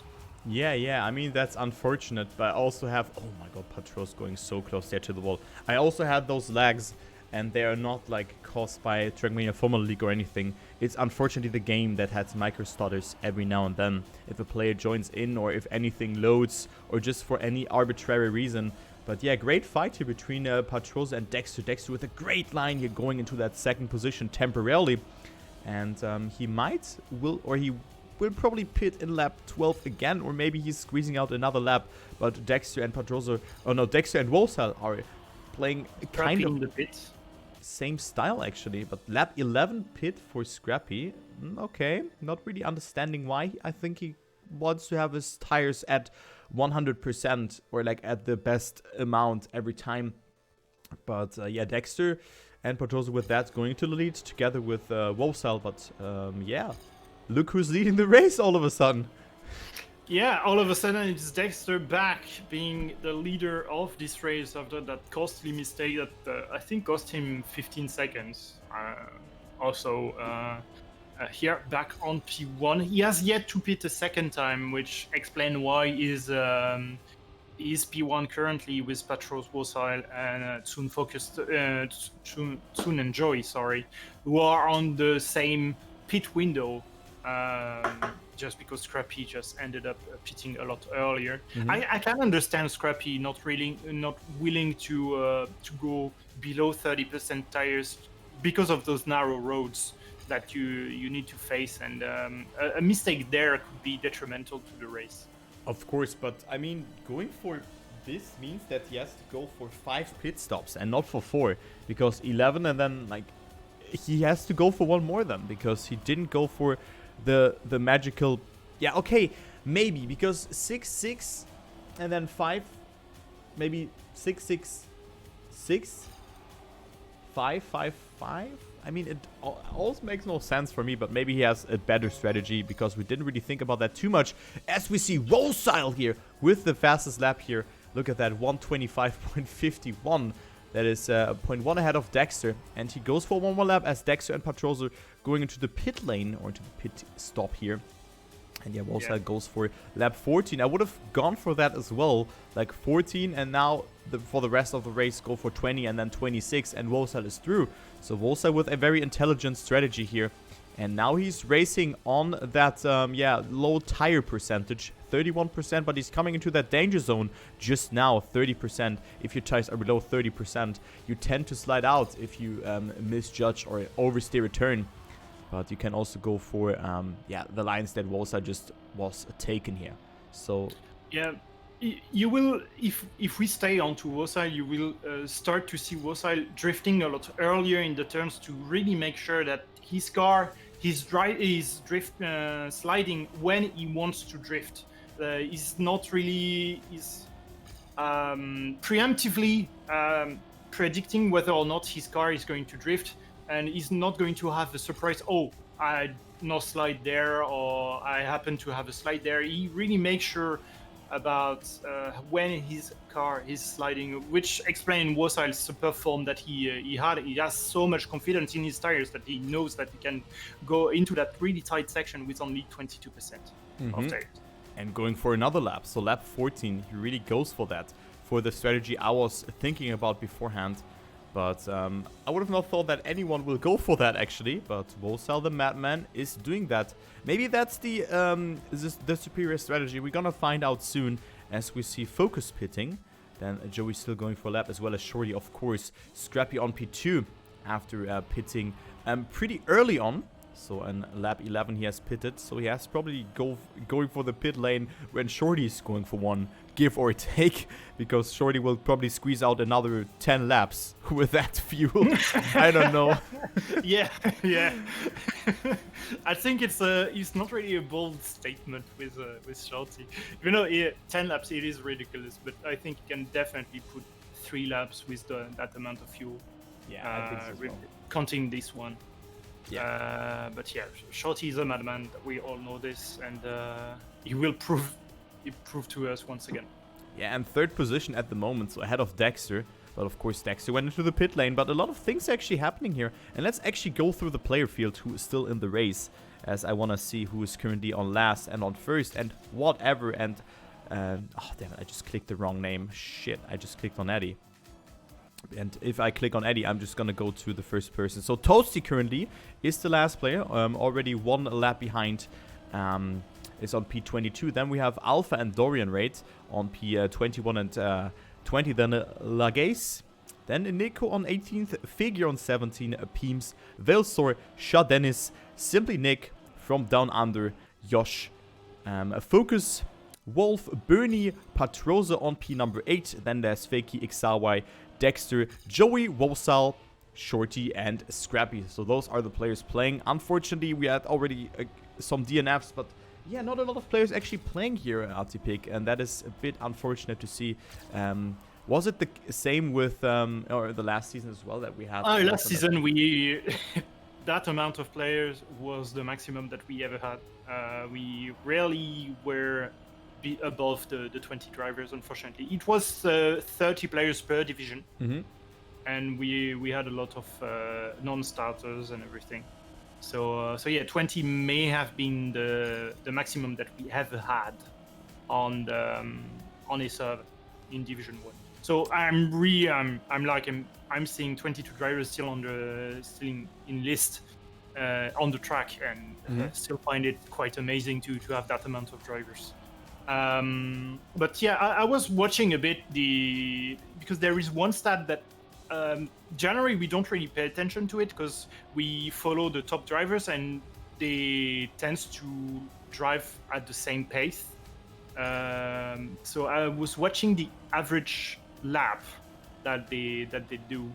Yeah, I mean, that's unfortunate, but I also have... Oh my god, Patros going so close there to the wall. I also had those lags, and they are not, like, caused by Trackmania Formula League or anything. It's unfortunately the game that has micro stutters every now and then. If a player joins in, or if anything loads, or just for any arbitrary reason. But yeah, great fight here between Patros and Dexter. Dexter with a great line here going into that second position temporarily. And he will probably pit in lap 12 again, or maybe he's squeezing out another lap. But Dexter and Pedrosa, Dexter and Wolsal are playing kind of the pit. same style actually. But lap 11 pit for Scrappy. Okay, not really understanding why. I think he wants to have his tires at 100% or like at the best amount every time. But yeah, Dexter and Pedrosa with that going to the lead together with Wolsal. But yeah. Look who's leading the race all of a sudden. Yeah, all of a sudden it's Dexter back being the leader of this race after that costly mistake that I think cost him 15 seconds. Here back on P1. He has yet to pit a second time, which explains why he's P1 currently with Patros, Wosile, and Soon and Joy, who are on the same pit window. Just because Scrappy just ended up pitting a lot earlier. I can understand Scrappy not willing to go below 30% tires because of those narrow roads that you need to face, and a mistake there could be detrimental to the race. Of course, but I mean, going for this means that he has to go for 5 pit stops and not for 4, because 11 and then like he has to go for one more then because he didn't go for the magical. Yeah, okay, maybe because 6-6 and then 5, maybe 6-6-6, 5-5-5. I mean, it also makes no sense for me, but maybe he has a better strategy because we didn't really think about that too much. As we see Wolsile here with the fastest lap here. Look at that, 125.51. That is 0.1 ahead of Dexter. And he goes for one more lap as Dexter and Patrosa going into the pit lane or into the pit stop here. And yeah, Wolsile goes for lap 14. I would have gone for that as well, like 14, and now for the rest of the race go for 20 and then 26, and Wolsile is through. So Wolsile with a very intelligent strategy here. And now he's racing on that, low tire percentage, 31%, but he's coming into that danger zone just now, 30%. If your tires are below 30%, you tend to slide out if you misjudge or oversteer a turn. But you can also go for, the lines that Wolsile just was taken here. So yeah, you will, if we stay on to Wolsile, you will start to see Wolsile drifting a lot earlier in the turns to really make sure that his car is sliding when he wants to drift. He's not really preemptively predicting whether or not his car is going to drift, and he's not going to have the surprise, oh, I no slide there, or I happen to have a slide there. He really makes sure about when his car is sliding, which explains Wasil's super form that he had. He has so much confidence in his tires that he knows that he can go into that really tight section with only 22% of tires. And going for another lap. So lap 14, he really goes for that, for the strategy I was thinking about beforehand. But I would have not thought that anyone will go for that, actually. But Wasil the Madman is doing that. Maybe that's the superior strategy. We're gonna find out soon as we see Focus pitting. Then Joey's still going for a lap, as well as Shorty, of course. Scrappy on P2 after pitting pretty early on. So in lap 11 he has pitted, so he has probably going for the pit lane when Shorty is going for one, give or take, because Shorty will probably squeeze out another 10 laps with that fuel. I don't know. Yeah. I think it's not really a bold statement with Shorty. 10 laps it is ridiculous, but I think you can definitely put 3 laps with that amount of fuel. Yeah, I think so as well. Counting this one. Yeah. But yeah, Shorty is a madman. We all know this, and he will prove to us once again. Yeah, and third position at the moment, so ahead of Dexter. But of course, Dexter went into the pit lane. But a lot of things actually happening here. And let's actually go through the player field who is still in the race, as I want to see who is currently on last and on first and whatever. And oh damn it, I just clicked the wrong name. Shit, I just clicked on Eddie. And if I click on Eddie, I'm just gonna go to the first person. So Toasty currently is the last player, already 1 lap behind, is on P22. Then we have Alpha and Dorian Raid on P21 and 20. Then Lagace. Then Nico on 18th, Figure on 17, Peems, Velsor, Shah Dennis, Simply Nick from Down Under, Yosh, Focus, Wolf, Bernie, Patrosa on P number 8. Then there's Fakey, Xawai, Dexter, Joey, Wasil, Shorty, and Scrappy. So those are the players playing. Unfortunately, we had already some DNFs, but yeah, not a lot of players actually playing here at Atypick, and that is a bit unfortunate to see. Was it the same with or the last season as well that we had? Last season, we that amount of players was the maximum that we ever had. We rarely were above the 20 drivers, unfortunately. It was 30 players per division, and we had a lot of non-starters and everything. So yeah, 20 may have been the maximum that we ever had on a server in Division 1. So I'm seeing 22 drivers still in list on the track, and still find it quite amazing to have that amount of drivers. But yeah, I was watching a bit because there is one stat that generally we don't really pay attention to it because we follow the top drivers and they tend to drive at the same pace. So I was watching the average lap that they do,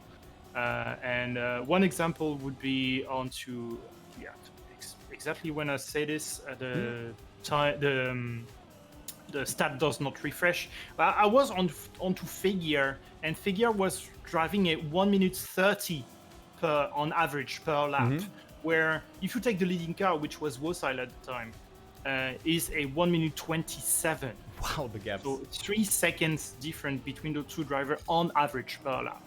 and one example would be exactly when I say this, the stat does not refresh. I was onto Figure, and Figure was driving a 1 minute 30 on average per lap. Where if you take the leading car, which was Wasil at the time, is a 1 minute 27. Wow, the gap. So 3 seconds different between the two drivers on average per lap.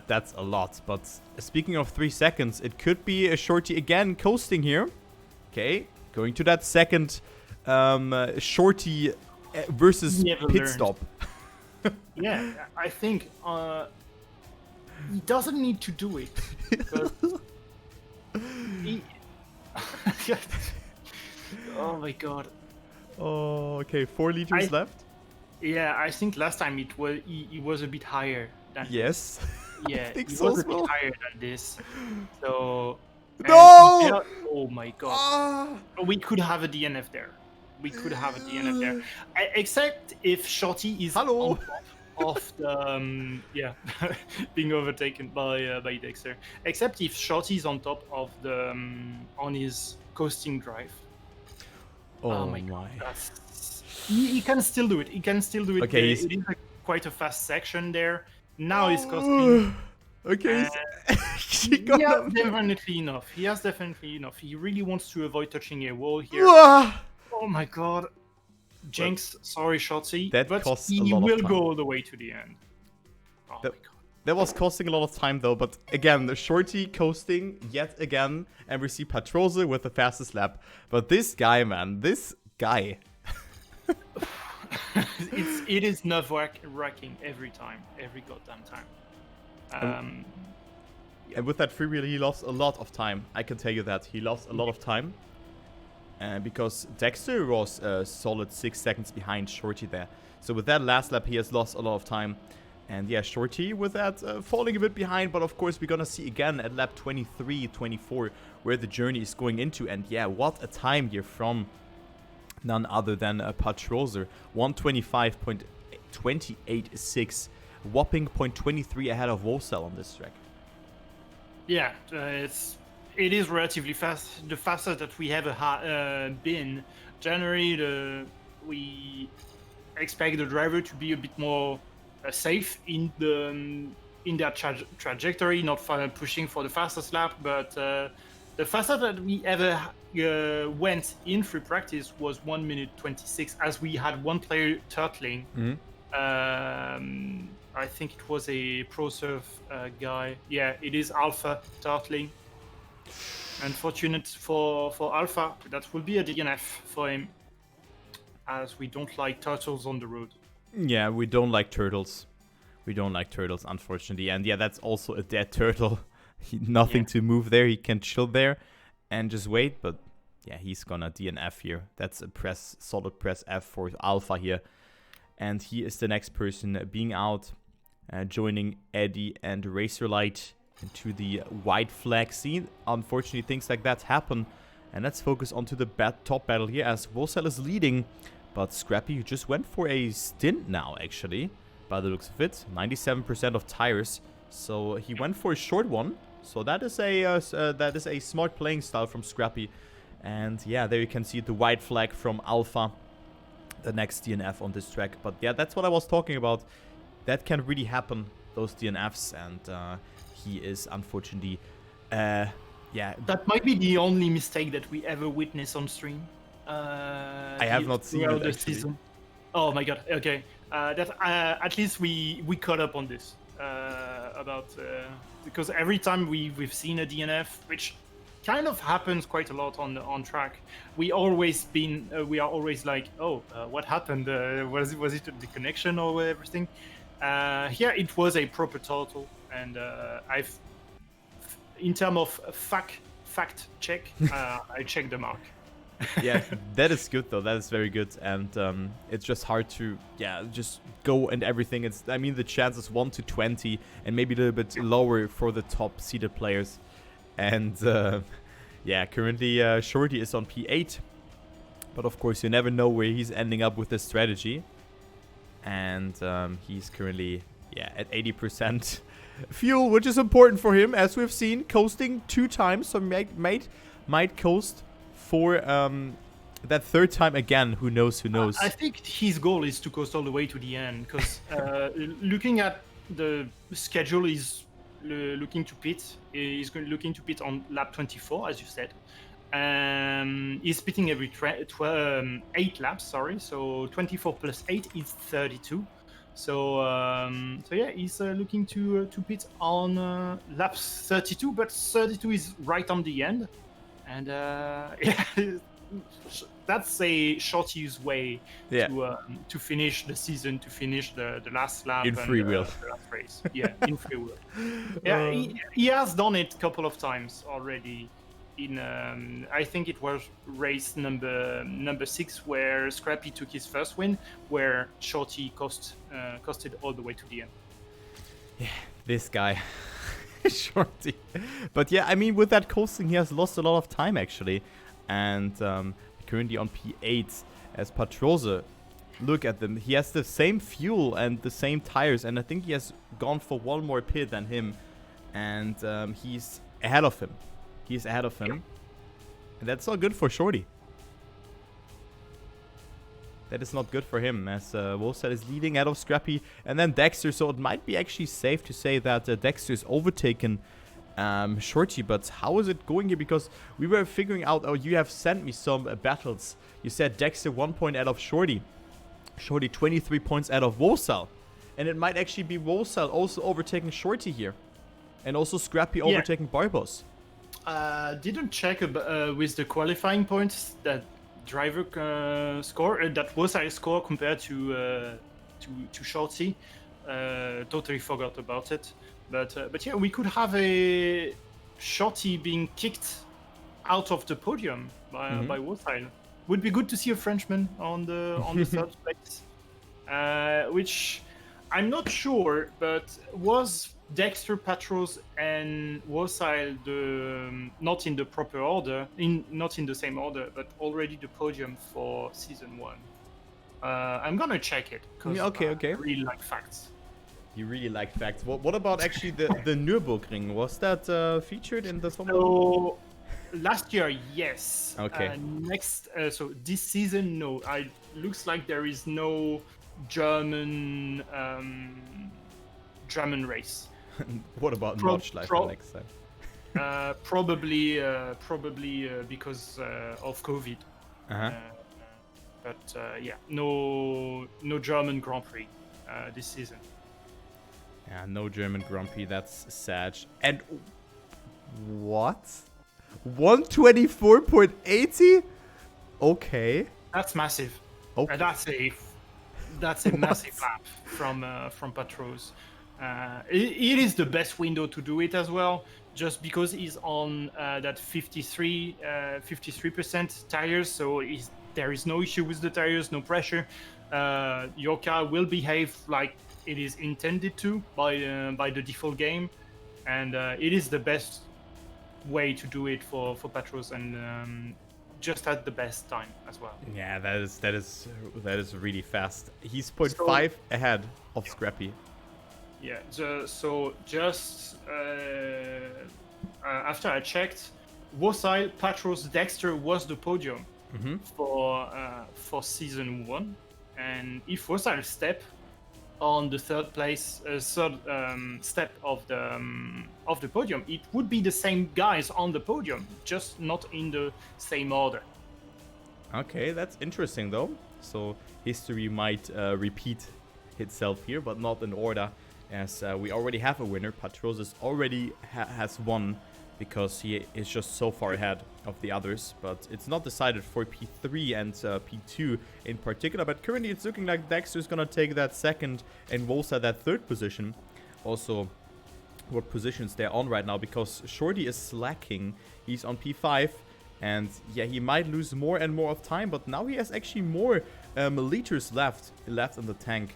That's a lot. But speaking of 3 seconds, it could be a Shorty again coasting here. Okay, going to that second Shorty versus pit stop. Yeah, I think he doesn't need to do it. Oh my god. Oh, okay, 4 liters left. Yeah, I think last time it was a bit higher than yes. Yeah, I think it so was as a bit well. higher than this. So no! Oh my god. We could have a DNF there. Except if Shorty is on top of the being overtaken by Dexter. Except if Shorty is on top of the on his coasting drive. Oh my god. He can still do it. Okay, It is quite a fast section there. Now he's costing. Okay. She He got has him. definitely enough. He has definitely enough. He really wants to avoid touching a wall here. Wah! Oh my god. Jinx, sorry, Shotzi, That but costs a he lot of will time. go all the way to the end. Oh That- my god. That was costing a lot of time though, but again, the Shorty coasting yet again, and we see Patrose with the fastest lap. But this guy, man, this guy. It is nerve-wracking every time, every goddamn time. And with that free wheel, he lost a lot of time. I can tell you that. He lost a lot of time. Because Dexter was a solid 6 seconds behind Shorty there. So with that last lap, he has lost a lot of time. And yeah, Shorty with that falling a bit behind. But of course, we're going to see again at lap 23, 24, where the journey is going into. And yeah, what a time here from none other than Patrose. 125.286. Whopping 0.23 ahead of Wosel on this track. Yeah, it is relatively fast. The fastest that we ever been. Generally, we expect the driver to be a bit more safe in their trajectory, not pushing for the fastest lap. But the fastest that we ever went in free practice was 1 minute 26, as we had one player turtling. I think it was a ProServe guy. Yeah, it is Alpha turtling. Unfortunate for Alpha, that will be a DNF for him, as we don't like turtles on the road. Yeah, we don't like turtles. We don't like turtles, unfortunately. And yeah, that's also a dead turtle. Nothing to move there. He can chill there and just wait. But yeah, he's gonna DNF here. That's a solid press F for Alpha here. And he is the next person being out, joining Eddie and Razorlight into the white flag scene. Unfortunately, things like that happen. And let's focus onto the top battle here, as Wosel is leading. But Scrappy just went for a stint now, actually, by the looks of it. 97% of tires. So he went for a short one. So that is a smart playing style from Scrappy. And yeah, there you can see the white flag from Alpha, the next DNF on this track. But yeah, that's what I was talking about. That can really happen, those DNFs. And he is unfortunately, yeah. That might be the only mistake that we ever witnessed on stream. I have not seen it, the actually. season. Oh my god. Okay. At least we caught up on this because every time we've seen a DNF, which kind of happens quite a lot on track, we are always like, what happened? Was it the connection or everything? Here it was a proper total, and in terms of fact check, I checked the mark. Yeah, that is good though. That is very good, and it's just hard to just go and everything. I mean, the chance is 1 to 20, and maybe a little bit lower for the top seeded players. And yeah, currently Shorty is on P8, but of course you never know where he's ending up with this strategy. And he's currently at 80% fuel, which is important for him, as we've seen, coasting 2 times. So might coast for that 3rd time again. Who knows? I think his goal is to coast all the way to the end, because looking at the schedule, he's looking to pit. He's looking to pit on lap 24, as you said. He's pitting every 8 laps. Sorry, so 24 plus 8 is 32. So yeah, he's looking to pit on lap 32, but 32 is right on the end, and yeah, that's a Shorty's way to finish the season, to finish the last lap in free wheel, the last race. Yeah, in free wheel. Yeah, he has done it a couple of times already. In I think it was race number 6, where Scrappy took his first win, where Shorty costed all the way to the end. Yeah, this guy, Shorty. But yeah, I mean, with that coasting, he has lost a lot of time actually, and currently on P8 as Patrose. Look at them. He has the same fuel and the same tires, and I think he has gone for one more pit than him, and he's ahead of him. He's ahead of him. And that's not good for Shorty. That is not good for him, as Wolfside is leading out of Scrappy and then Dexter. So it might be actually safe to say that Dexter is overtaken Shorty. But how is it going here? Because we were figuring out, oh, you have sent me some battles. You said Dexter 1 point out of Shorty. Shorty 23 points out of Wolfside. And it might actually be Wolfside also overtaking Shorty here. And also Scrappy overtaking Barbos. Didn't check with the qualifying points that driver score, that was I score compared to Shorty. Totally forgot about it. But yeah, we could have a Shorty being kicked out of the podium by Wolfside. Would be good to see a Frenchman on the third place, which I'm not sure, but was Dexter, Patros, and Wolfside not in the proper order, not in the same order, but already the podium for season 1. I'm gonna check it because I really like facts. You really like facts. What about actually the Nürburgring? Was that featured in the Formula? So last year, yes. Okay. So this season, no. Looks like there is no German race. What about Nordschleife next time? Probably because of COVID. But yeah, no German Grand Prix this season. Yeah, no German Grand Prix. That's sad. And what? 124.80? Okay. That's massive. Okay. That's a massive lap from Patros. It is the best window to do it as well, just because he's on that 53% tires, so there is no issue with the tires, no pressure. Your car will behave like it is intended to by the default game, and it is the best way to do it for Patros, and just at the best time as well. Yeah, that is really fast. He's 0.5 ahead of Scrappy. Yeah, so just after I checked, Wolfside, Patros, Dexter was the podium for season 1, and if Wolfside step on the third step of the podium, it would be the same guys on the podium, just not in the same order. Okay, that's interesting though. So history might repeat itself here, but not in order. As we already have a winner. Patros is already has won because he is just so far ahead of the others. But it's not decided for P3 and P2 in particular. But currently it's looking like Dexter is going to take that second and Wolfside that third position. Also, what positions they're on right now, because Shorty is slacking. He's on P5. And yeah, he might lose more and more of time. But now he has actually more liters left in the tank.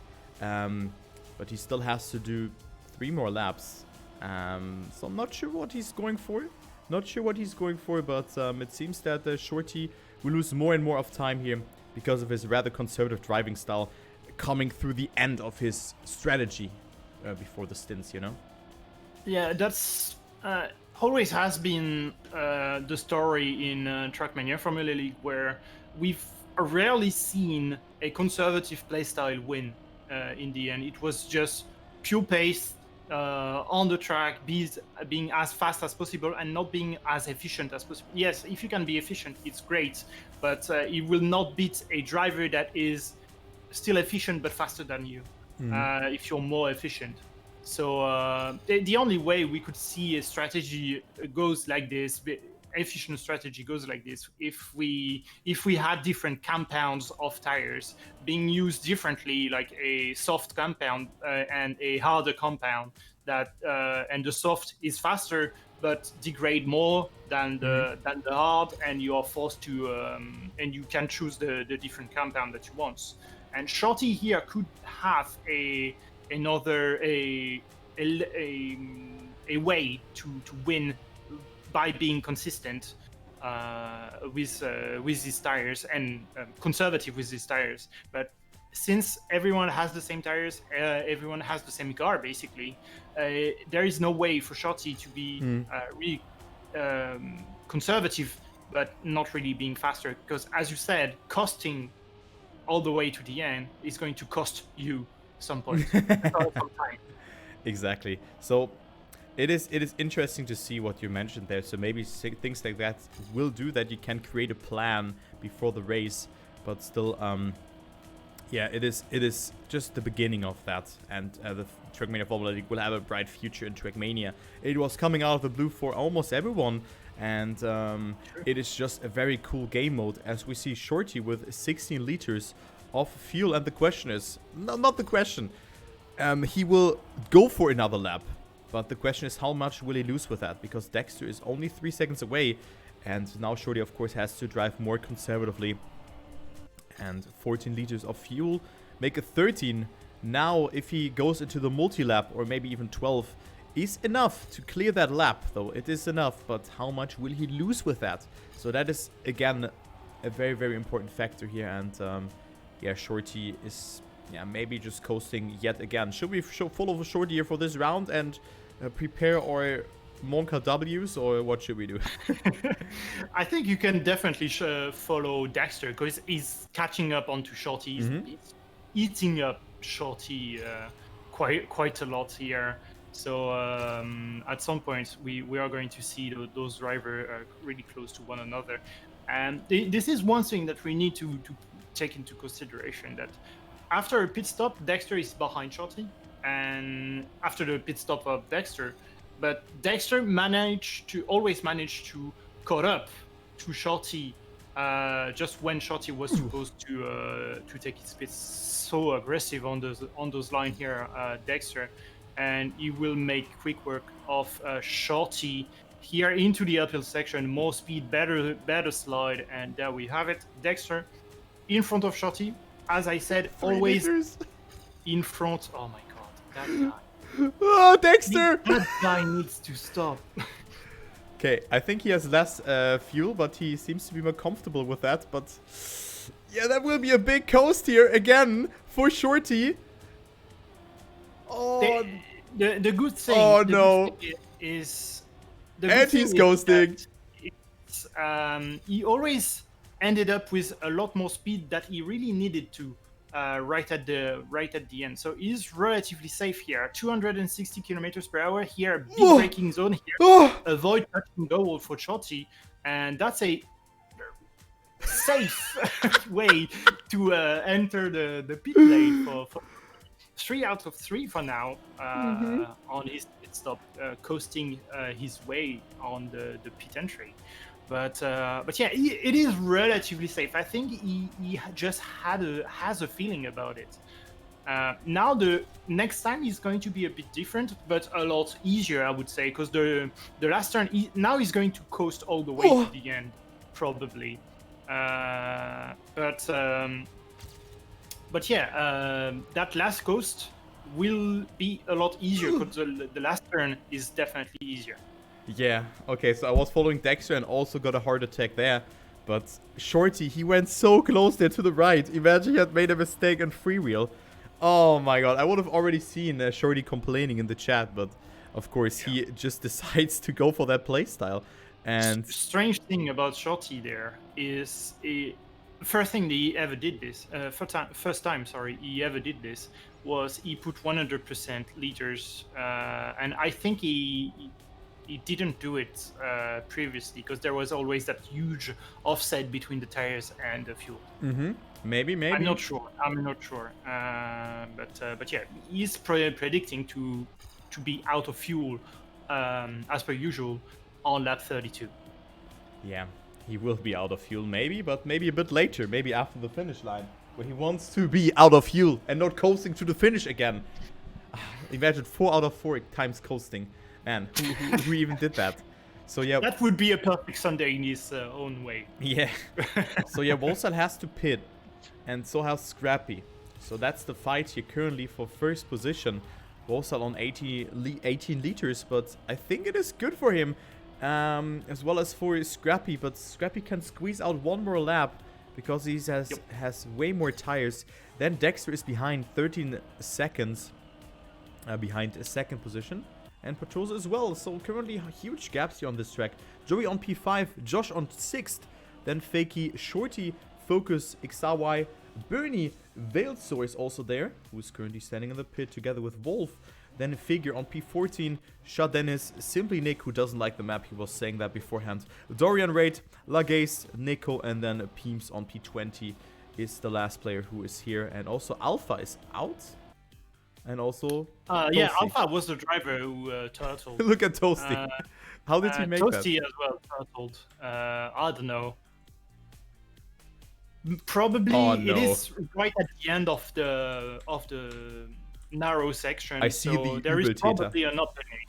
But he still has to do 3 more laps. So I'm not sure what he's going for. But it seems that Shorty will lose more and more of time here because of his rather conservative driving style coming through the end of his strategy before the stints, you know? Yeah, that's always has been the story in Trackmania Formula League, where we've rarely seen a conservative playstyle win. In the end, it was just pure pace on the track, being as fast as possible and not being as efficient as possible. Yes, if you can be efficient, it's great, but it will not beat a driver that is still efficient but faster than you if you're more efficient. So the only way we could see a strategy goes like this, efficient strategy goes like this, if we had different compounds of tires being used differently, like a soft compound and a harder compound, that and the soft is faster but degrade more than the hard, and you are forced to and you can choose the different compound that you want. And Shorty here could have a way to win by being consistent with these tires and conservative with these tires. But since everyone has the same tires, everyone has the same car basically, there is no way for Shorty to be really conservative but not really being faster, because as you said, costing all the way to the end is going to cost you some points, some time. Exactly. So it is interesting to see what you mentioned there. So maybe things like that will do that. You can create a plan before the race, but still, yeah, it is just the beginning of that. And the Trackmania Formula League will have a bright future in Trackmania. It was coming out of the blue for almost everyone, and it is just a very cool game mode. As we see Shorty with 16 liters of fuel, and the question is, not the question. He will go for another lap. But the question is, how much will he lose with that? Because Dexter is only 3 seconds away. And now Shorty, of course, has to drive more conservatively. And 14 liters of fuel. Make it 13. Now, if he goes into the multi-lap, or maybe even 12, is enough to clear that lap, though. It is enough. But how much will he lose with that? So that is, again, a very, very important factor here. And, yeah, Shorty is... yeah, maybe just coasting yet again. Should we follow Shorty here for this round and prepare our Monka W's, or what should we do? I think you can definitely follow Dexter, because he's catching up onto Shorty. He's eating up Shorty quite a lot here. So at some point we are going to see those drivers really close to one another. And this is one thing that we need to take into consideration, that after a pit stop, Dexter is behind Shorty, and after the pit stop of Dexter, but Dexter always managed to caught up to Shorty just when Shorty was supposed to take his pits. So aggressive on those lines here, Dexter, and he will make quick work of Shorty here into the uphill section. More speed, better slide, and there we have it. Dexter in front of Shorty. As I said, always in front. Oh my god, that guy. Oh, Dexter! That guy needs to stop. Okay, I think he has less fuel, but he seems to be more comfortable with that. But yeah, that will be a big coast here again for Shorty. Oh, the good thing. Oh no! Is and he's coasting. He always ended up with a lot more speed that he really needed to right at the end. So he's relatively safe here. 260 kilometers per hour here. Big braking zone here. Avoid touching the wall for Shorty, and that's a safe way to enter the pit lane for 3 out of 3 for now on his pit stop, coasting his way on the pit entry. But yeah, it is relatively safe. I think he just has a feeling about it. Now the next time is going to be a bit different, but a lot easier, I would say, because the last turn now he's going to coast all the way to the end, probably. But yeah, that last coast will be a lot easier, because the last turn is definitely easier. Yeah, okay, so I was following Dexter and also got a heart attack there. But Shorty, he went so close there to the right. Imagine he had made a mistake on freewheel. Oh my god, I would have already seen Shorty complaining in the chat, but of course he just decides to go for that playstyle. And strange thing about Shorty there is first thing that he ever did this, first time he ever did this was he put 100% liters, and I think he didn't do it previously, because there was always that huge offset between the tires and the fuel. Maybe. I'm not sure. But yeah, he's predicting to be out of fuel as per usual on lap 32. Yeah, he will be out of fuel maybe, but maybe a bit later, maybe after the finish line, where he wants to be out of fuel and not coasting to the finish again. Imagine 4 out of 4 times coasting. Man, who even did that? So yeah, that would be a perfect Sunday in his own way. Yeah. So yeah, Wolsal has to pit, and so has Scrappy. So that's the fight here currently for first position. Wolsal on 18 liters, but I think it is good for him, as well as for Scrappy. But Scrappy can squeeze out one more lap because he has way more tires. Then Dexter is behind 13 seconds, behind a second position. And Patrosa as well, so currently huge gaps here on this track. Joey on P5, Josh on 6th, then Fakey, Shorty, Focus, XRY, Bernie Veilsor is also there, who's currently standing in the pit together with Wolf. Then Figure on P14, Shah Dennis, Simply Nick, who doesn't like the map, he was saying that beforehand. Dorian Raid, Lagace, Nico, and then Peems on P20 is the last player who is here. And also Alpha is out. And also yeah, Toasty. Alpha was the driver who turtled. Look at Toasty. How did he make Toasty that? as well turtled. I don't know. Probably no. it is right at the end of the narrow section. I see so the there is Ubel probably an opening,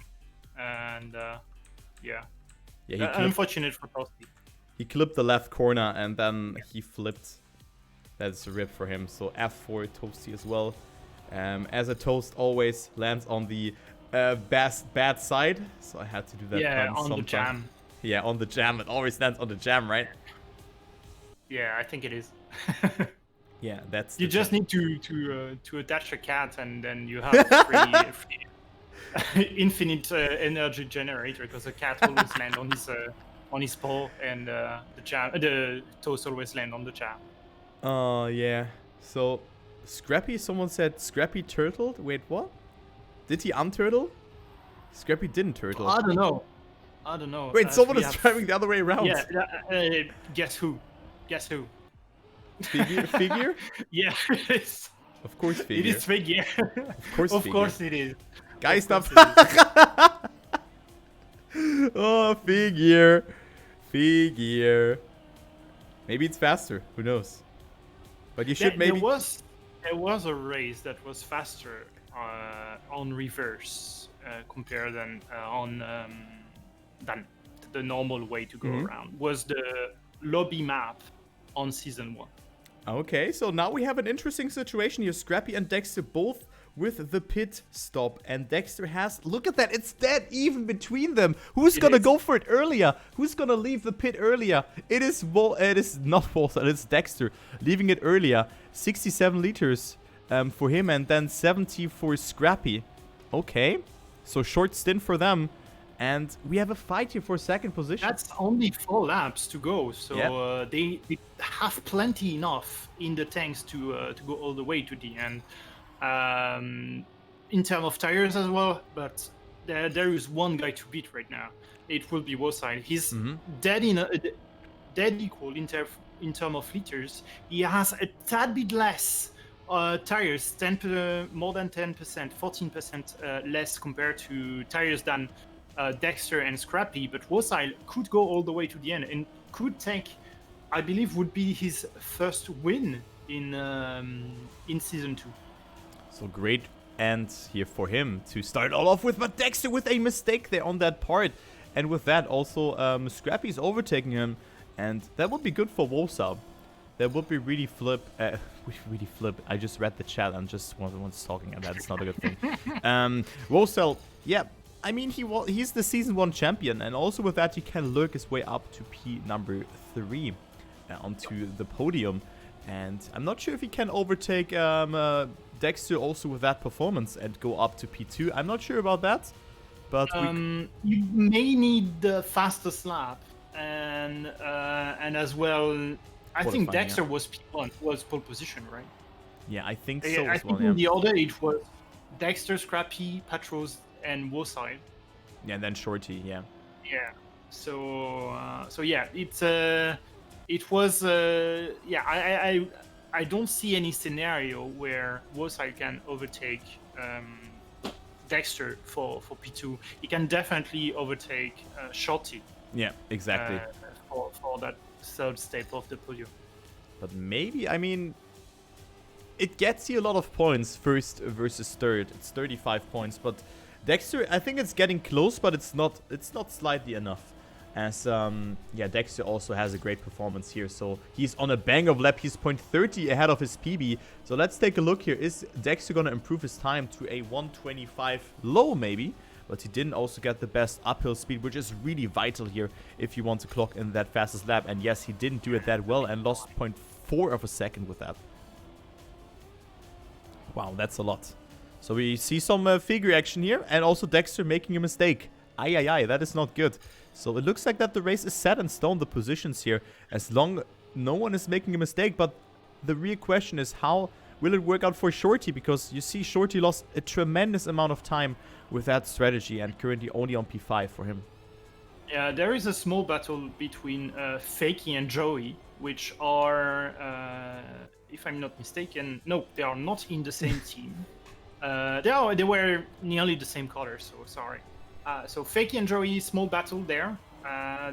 and yeah, unfortunate for Toasty. He clipped the left corner and then he flipped. That's a rip for him. So F4 Toasty as well. As a Toast always lands on the bad side, so I had to do that. Yeah, on sometime. the jam. Yeah, on the jam. It always lands on the jam, right? Yeah, I think it is. Yeah, that's. You just need to attach a cat, and then you have free infinite energy generator, because the cat always land on his paw, and the Toast always land on the jam. Oh yeah. So Scrappy. Someone said Scrappy turtled. Wait, what? Did he unturtle? Scrappy didn't turtle. I don't know. Wait, someone is driving the other way around. Yeah. Guess who? Figure? Yeah, it is. Of course, Figure. It is Figure. Of course, Of Figure. course it is. Guys, stop. Oh, Figure. Maybe it's faster. Who knows? But you should maybe. There was a race that was faster on reverse compared than the normal way to go around. Was the lobby map on season 1. Okay, so now we have an interesting situation here. Scrappy and Dexter both with the pit stop, and Dexter has, look at that, it's dead even between them. Who's gonna go for it earlier? Who's gonna leave the pit earlier? It is not Volta, it's Dexter leaving it earlier. 67 liters for him, and then 70 for Scrappy. Okay, so short stint for them. And we have a fight here for second position. That's only 4 laps to go, so Yep. they have plenty enough in the tanks to go all the way to the end. In terms of tires as well, but there is one guy to beat right now. It will be Wosile. He's dead equal in terms of liters. He has a tad bit less tires, more than 10%, 14% less compared to tires than Dexter and Scrappy, but Wosile could go all the way to the end and could take, I believe, would be his first win in season 2. So great end here for him to start all off with, but Dexter with a mistake there on that part. And with that also, Scrappy's overtaking him, and that would be good for Wosile. That would be really flip. I just read the chat and just one's talking, and that's not a good thing. Wosile, yeah. I mean, he's the season 1 champion, and also with that he can lurk his way up to P number 3 onto the podium. And I'm not sure if he can overtake Dexter also with that performance and go up to P2. I'm not sure about that, but you may need the fastest lap, and as well, I think Dexter was P1, was pole position, right? Yeah, I think so. I think in the order it was Dexter, Scrappy, Patros, and Wosile. Yeah, and then Shorty, yeah. Yeah. So yeah, it was I don't see any scenario where Wosile can overtake Dexter for P2. He can definitely overtake Shorty. Yeah, exactly. For that third step of the podium. But maybe, I mean, it gets you a lot of points, first versus third. It's 35 points, but Dexter, I think it's getting close, but it's not slightly enough. As Dexter also has a great performance here, so he's on a bang of lap. He's 0.30 ahead of his PB. So let's take a look here. Is Dexter gonna improve his time to a 1:25 low maybe? But he didn't also get the best uphill speed, which is really vital here if you want to clock in that fastest lap. And yes, he didn't do it that well and lost 0.4 of a second with that. Wow, that's a lot. So we see some figure action here, and also Dexter making a mistake. Aye, that is not good. So it looks like that the race is set in stone, the positions here, as long no one is making a mistake. But the real question is how will it work out for Shorty? Because you see Shorty lost a tremendous amount of time with that strategy and currently only on P5 for him. Yeah, there is a small battle between Fakey and Joey, which are, if I'm not mistaken, no, they are not in the same team. They were nearly the same color, so sorry. So Fakey and Joey, small battle there.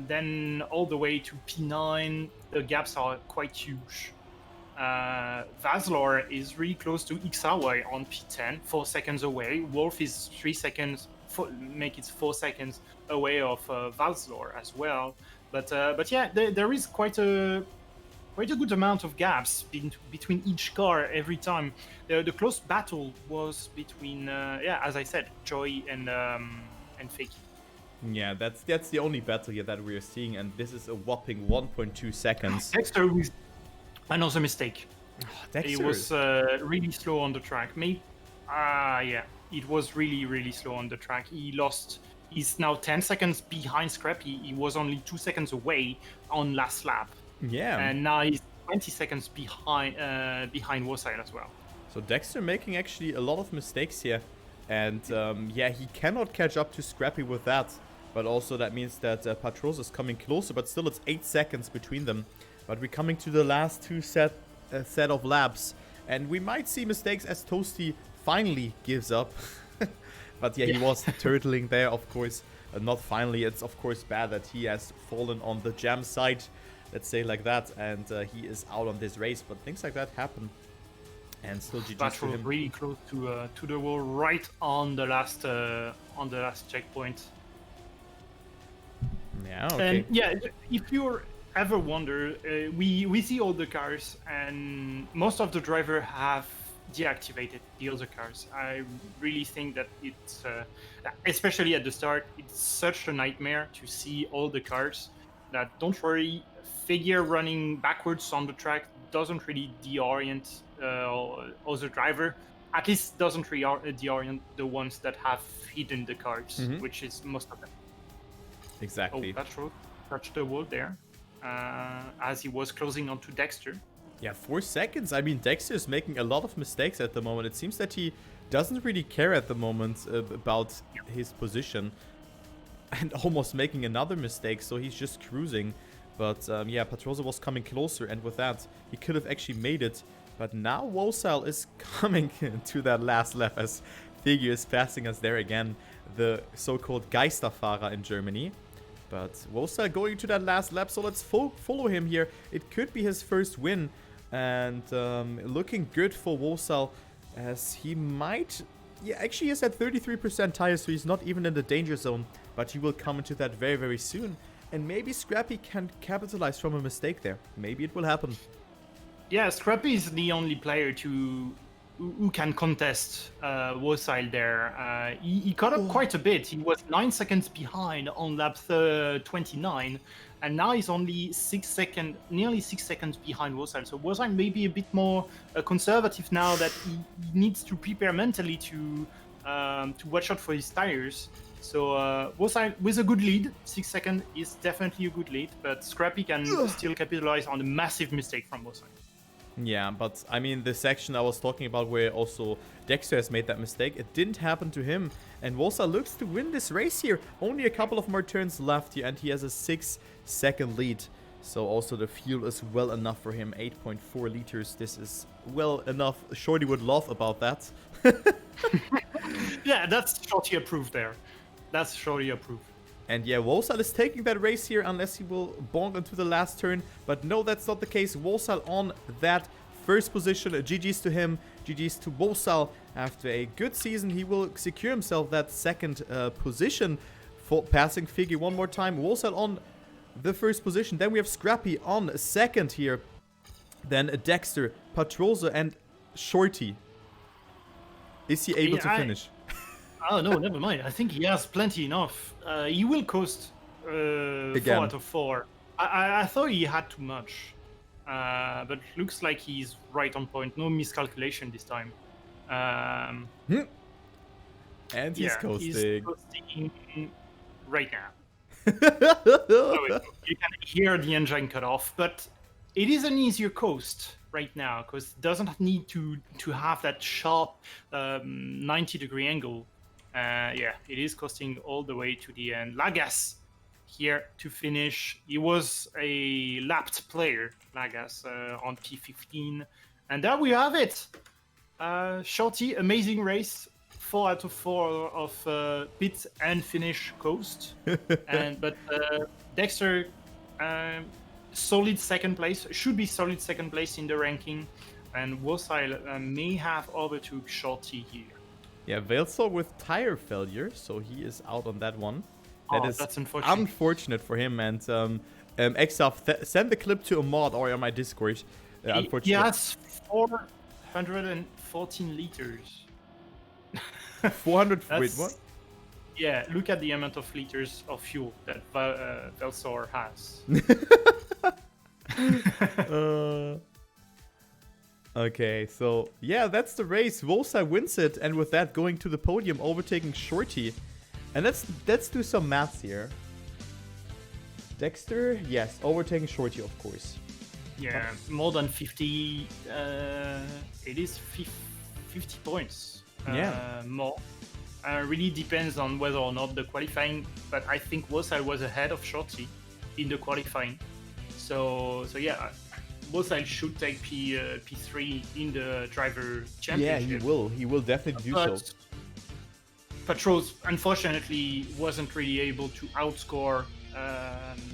Then all the way to P9, the gaps are quite huge. Vazlor is really close to Ixawai on P10, 4 seconds away. Wolf is 3 seconds, make it 4 seconds away of Vazlor as well. But yeah, there is quite a good amount of gaps between each car every time. The close battle was between, as I said, Joy and Fakey. Yeah, that's the only battle here that we're seeing, and this is a whopping 1.2 seconds. Dexter with another mistake. Dexter. He was really slow on the track. It was really slow on the track. He's now 10 seconds behind Scrappy. He was only 2 seconds away on last lap. Yeah. And now he's 20 seconds behind Wasile as well. So Dexter making actually a lot of mistakes here. And he cannot catch up to Scrappy with that. But also that means that Patros is coming closer, but still it's 8 seconds between them. But we're coming to the last two set of laps. And we might see mistakes as Toasty finally gives up. But yeah, he was turtling there, of course. Not finally. It's of course bad that he has fallen on the jam side. Let's say like that. And he is out on this race. But things like that happen. And still GG's to him. Really close to the wall, right on the last checkpoint. Yeah, okay. And yeah, if you ever wonder, we see all the cars, and most of the drivers have deactivated the other cars. I really think that it's, especially at the start, it's such a nightmare to see all the cars that, don't worry, figure running backwards on the track doesn't really deorient other driver. At least doesn't deorient the ones that have hidden the cars, which is most of them. Exactly. Oh, that's true. Touched the wall there as he was closing onto Dexter. Yeah, 4 seconds. I mean, Dexter is making a lot of mistakes at the moment. It seems that he doesn't really care at the moment about his position. And almost making another mistake, so he's just cruising. But Patroza was coming closer, and with that, he could have actually made it. But now Wosal is coming to that last lap as Figure is passing us there again. The so-called Geisterfahrer in Germany. But Wosal going to that last lap, so let's follow him here. It could be his first win. And looking good for Wosal as he might... Yeah, actually he's at 33% tires, so he's not even in the danger zone. But he will come into that very, very soon. And maybe Scrappy can capitalize from a mistake there. Maybe it will happen. Yeah, Scrappy is the only player who can contest Wosile there. He caught up quite a bit. He was 9 seconds behind on lap 29, and now he's only nearly 6 seconds behind Wosile. So Wosile may be a bit more conservative now that he needs to prepare mentally to watch out for his tires. So Wosile with a good lead, 6 seconds is definitely a good lead, but Scrappy can still capitalize on a massive mistake from Wosile. Yeah, but I mean, the section I was talking about where also Dexter has made that mistake, it didn't happen to him. And Wosal looks to win this race here. Only a couple of more turns left here, and he has a 6-second lead. So also the fuel is well enough for him, 8.4 liters. This is well enough. Shorty would laugh about that. Yeah, that's Shorty approved there. That's Shorty approved. And yeah, Wosal is taking that race here unless he will bonk into the last turn. But no, that's not the case. Wosal on that first position. GG's to him. GG's to Wosal. After a good season, he will secure himself that second position for passing Figgy one more time. Wosal on the first position. Then we have Scrappy on second here. Then Dexter, Patroza, and Shorty. Is he able to finish? Oh, no, never mind. I think he has plenty enough. He will coast 4 out of 4. I thought he had too much. But looks like he's right on point. No miscalculation this time. And he's coasting. He's coasting right now. So you can hear the engine cut off. But it is an easier coast right now because it doesn't need to have that sharp 90-degree angle. Yeah, it is costing all the way to the end. Lagas here to finish. He was a lapped player, Lagas, on P15. And there we have it. Shorty, amazing race. 4 out of 4 of pit and finish coast. But Dexter, solid second place, should be solid second place in the ranking. And Wosile may have overtook Shorty here. Yeah, Valesor with tire failure, so he is out on that one. That's unfortunate. Unfortunate for him. And Exaf, send the clip to Ahmad or on my Discord. Unfortunately. He has 414 liters. 400. Wait, what? Yeah, look at the amount of liters of fuel that Valesor has. Okay, so yeah, that's the race. Volsai wins it, and with that, going to the podium, overtaking Shorty. And let's do some maths here. Dexter, yes, overtaking Shorty, of course. Yeah, more than 50. It is 50 points. More. Really depends on whether or not the qualifying. But I think Wosai was ahead of Shorty in the qualifying. So yeah, Wosai should take P3 in the driver championship. Yeah, he will. He will definitely do so. Patros, unfortunately, wasn't really able to outscore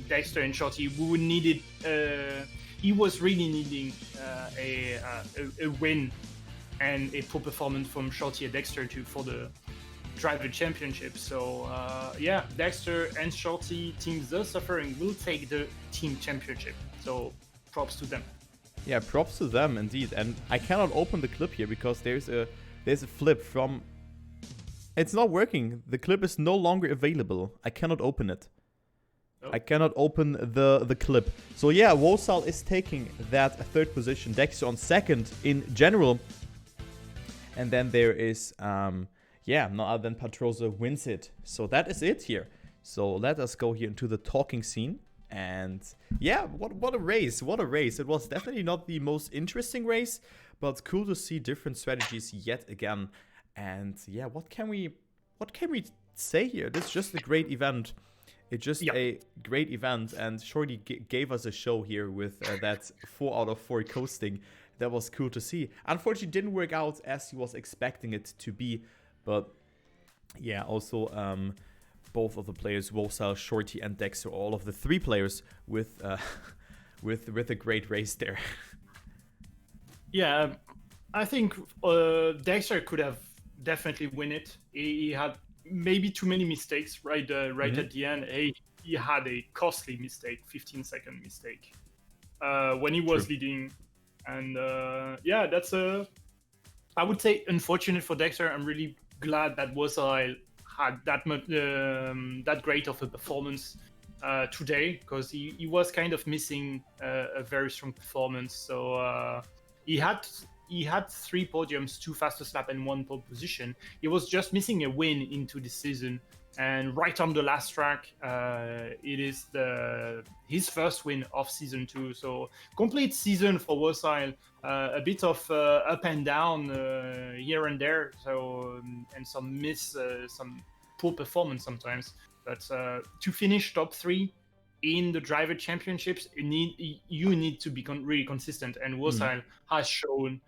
Dexter and Shorty. He was really needing a win and a poor performance from Shorty and Dexter for the driver championship. So yeah, Dexter and Shorty, Team The Suffering, will take the team championship. So props to them. Yeah, props to them indeed. And I cannot open the clip here because there's a flip from. It's not working. The clip is no longer available. I cannot open it. Oh. I cannot open the clip. So yeah, Wosal is taking that third position. Dexter on second in general. And then there is, no other than Patrosa wins it. So that is it here. So let us go here into the talking scene. And yeah, what a race. What a race. It was definitely not the most interesting race, but cool to see different strategies yet again. And yeah, what can we say here? This is just a great event. It's just a great event, and Shorty gave us a show here with that 4 out of 4 coasting. That was cool to see. Unfortunately, it didn't work out as he was expecting it to be, but yeah, also both of the players, Wosal, Shorty, and Dexter, all of the 3 players with a great race there. Yeah, I think Dexter could have definitely win it. He had maybe too many mistakes right at the end. He had a costly mistake, 15-second mistake when he was leading. And yeah, that's I would say unfortunate for Dexter. I'm really glad that Wosai had that great of a performance today, because he was kind of missing a very strong performance. So he had 3 podiums, 2 fastest lap and 1 pole position. He was just missing a win into the season. And right on the last track, it is his first win of season 2. So complete season for Wosile, a bit of up and down here and there. So and some poor performance sometimes. But to finish top 3 in the driver championships, you need to be really consistent. And Wosile has shown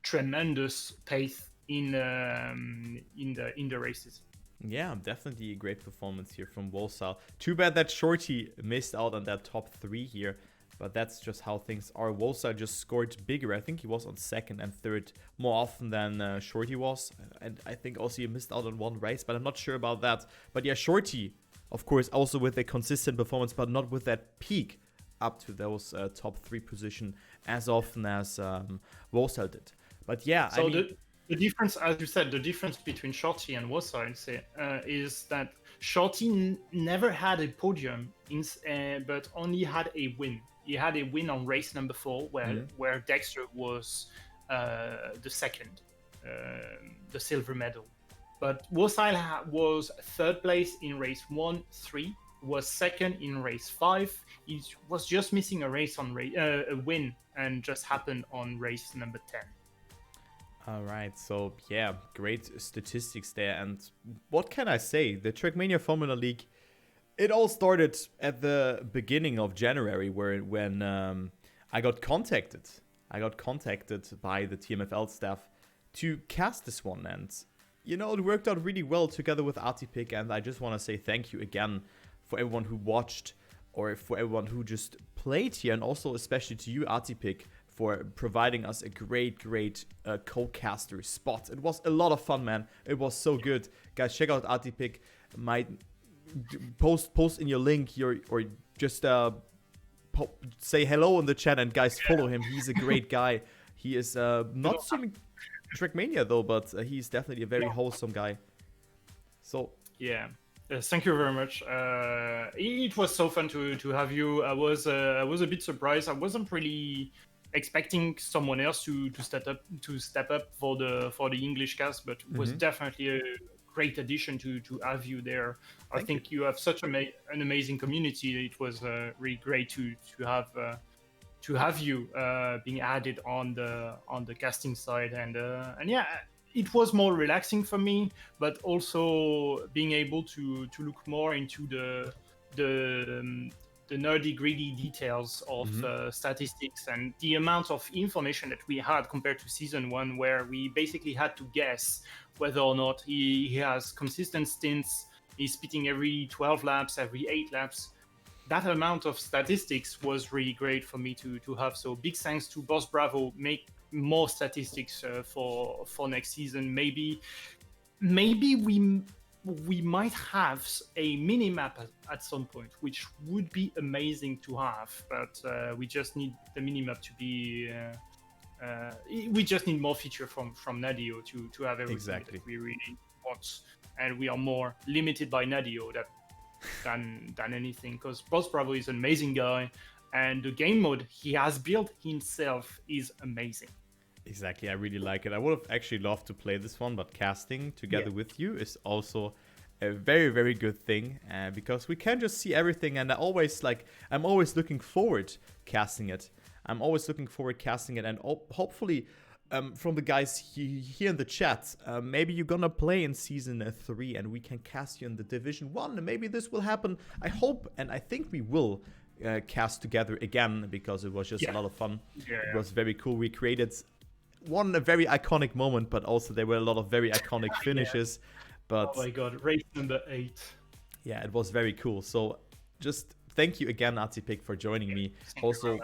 tremendous pace in the races. Yeah, definitely a great performance here from Wosal. Too bad that Shorty missed out on that top 3 here, but that's just how things are. Wosal just scored bigger. I think he was on 2nd and 3rd more often than Shorty was, and I think also he missed out on 1 race, but I'm not sure about that. But yeah, Shorty, of course, also with a consistent performance, but not with that peak up to those top 3 position as often as Wosal did. But yeah, so the difference, as you said, the difference between Shorty and Wosal is that Shorty never had a podium, but only had a win. He had a win on race number 4, where Dexter was the second, the silver medal. But Wosal was 3rd place in race 1, 3, was second in race 5. He was just missing a race on a win, and just happened on race number 10. All right, so yeah, great statistics there. And what can I say? The Trackmania Formula League, it all started at the beginning of January, when I got contacted. I got contacted by the TMFL staff to cast this one, and you know, it worked out really well together with Atypick. And I just want to say thank you again for everyone who watched, or for everyone who just played here, and also especially to you, Atypick, for providing us a great co-caster spot. It was a lot of fun, man. It was so good. Guys, check out Atypick. Might post in your link, or just say hello in the chat, and guys, follow him. He's a great guy. He is not streaming Trackmania though, but he's definitely a very wholesome guy. So yeah, thank you very much. It was so fun to have you. I was a bit surprised. I wasn't really expecting someone else to step up for the English cast, but it was definitely a great addition to have you there. I think you have such an amazing community. It was really great to have you being added on the casting side, and yeah, it was more relaxing for me, but also being able to look more into the nerdy, gritty details of statistics, and the amount of information that we had compared to season 1, where we basically had to guess whether or not he has consistent stints, he's spitting every 12 laps, every 8 laps. That amount of statistics was really great for me to have. So big thanks to Boss Bravo. Make more statistics for next season. Maybe we might have a mini map at some point, which would be amazing to have. But we just need the mini map to be. We just need more feature from Nadio to have everything that we really want, and we are more limited by Nadio than anything, because Boss Bravo is an amazing guy, and the game mode he has built himself is amazing. Exactly, I really like it. I would have actually loved to play this one, but casting together with you is also a very good thing, because we can just see everything. And I'm always looking forward casting it. And hopefully from the guys here in the chat, maybe you're gonna play in season 3 and we can cast you in the Division 1, and maybe this will happen. I hope, and I think we will cast together again, because it was just a lot of fun. It was very cool. We created a very iconic moment, but also there were a lot of very iconic finishes. But oh my god, race number 8. Yeah, it was very cool. So just thank you again, Atypick, for joining me. Also,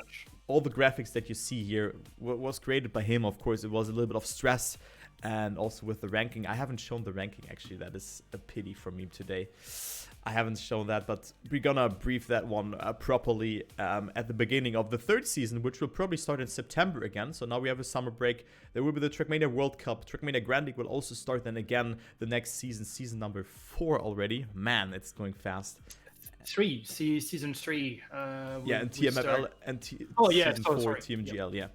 all the graphics that you see here was created by him. Of course, it was a little bit of stress, and also with the ranking. I haven't shown the ranking, actually. That is a pity for me today. I haven't shown that, but we're gonna brief that one properly at the beginning of the 3rd season, which will probably start in September again. So now we have a summer break. There will be the Trackmania World Cup. Trackmania Grand League will also start then again the next season number 4 already. Man, it's going fast. Season 3. And TMFL and season 4 TMGL. Yeah.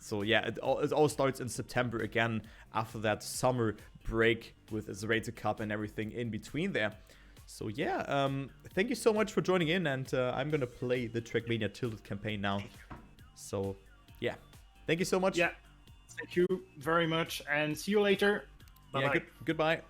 So yeah, it all starts in September again, after that summer break with the Zerator Cup and everything in between there. So yeah, thank you so much for joining in, and I'm gonna play the Trackmania Tilted campaign now. So yeah, thank you so much. Yeah, thank you very much, and see you later. Bye bye. Goodbye.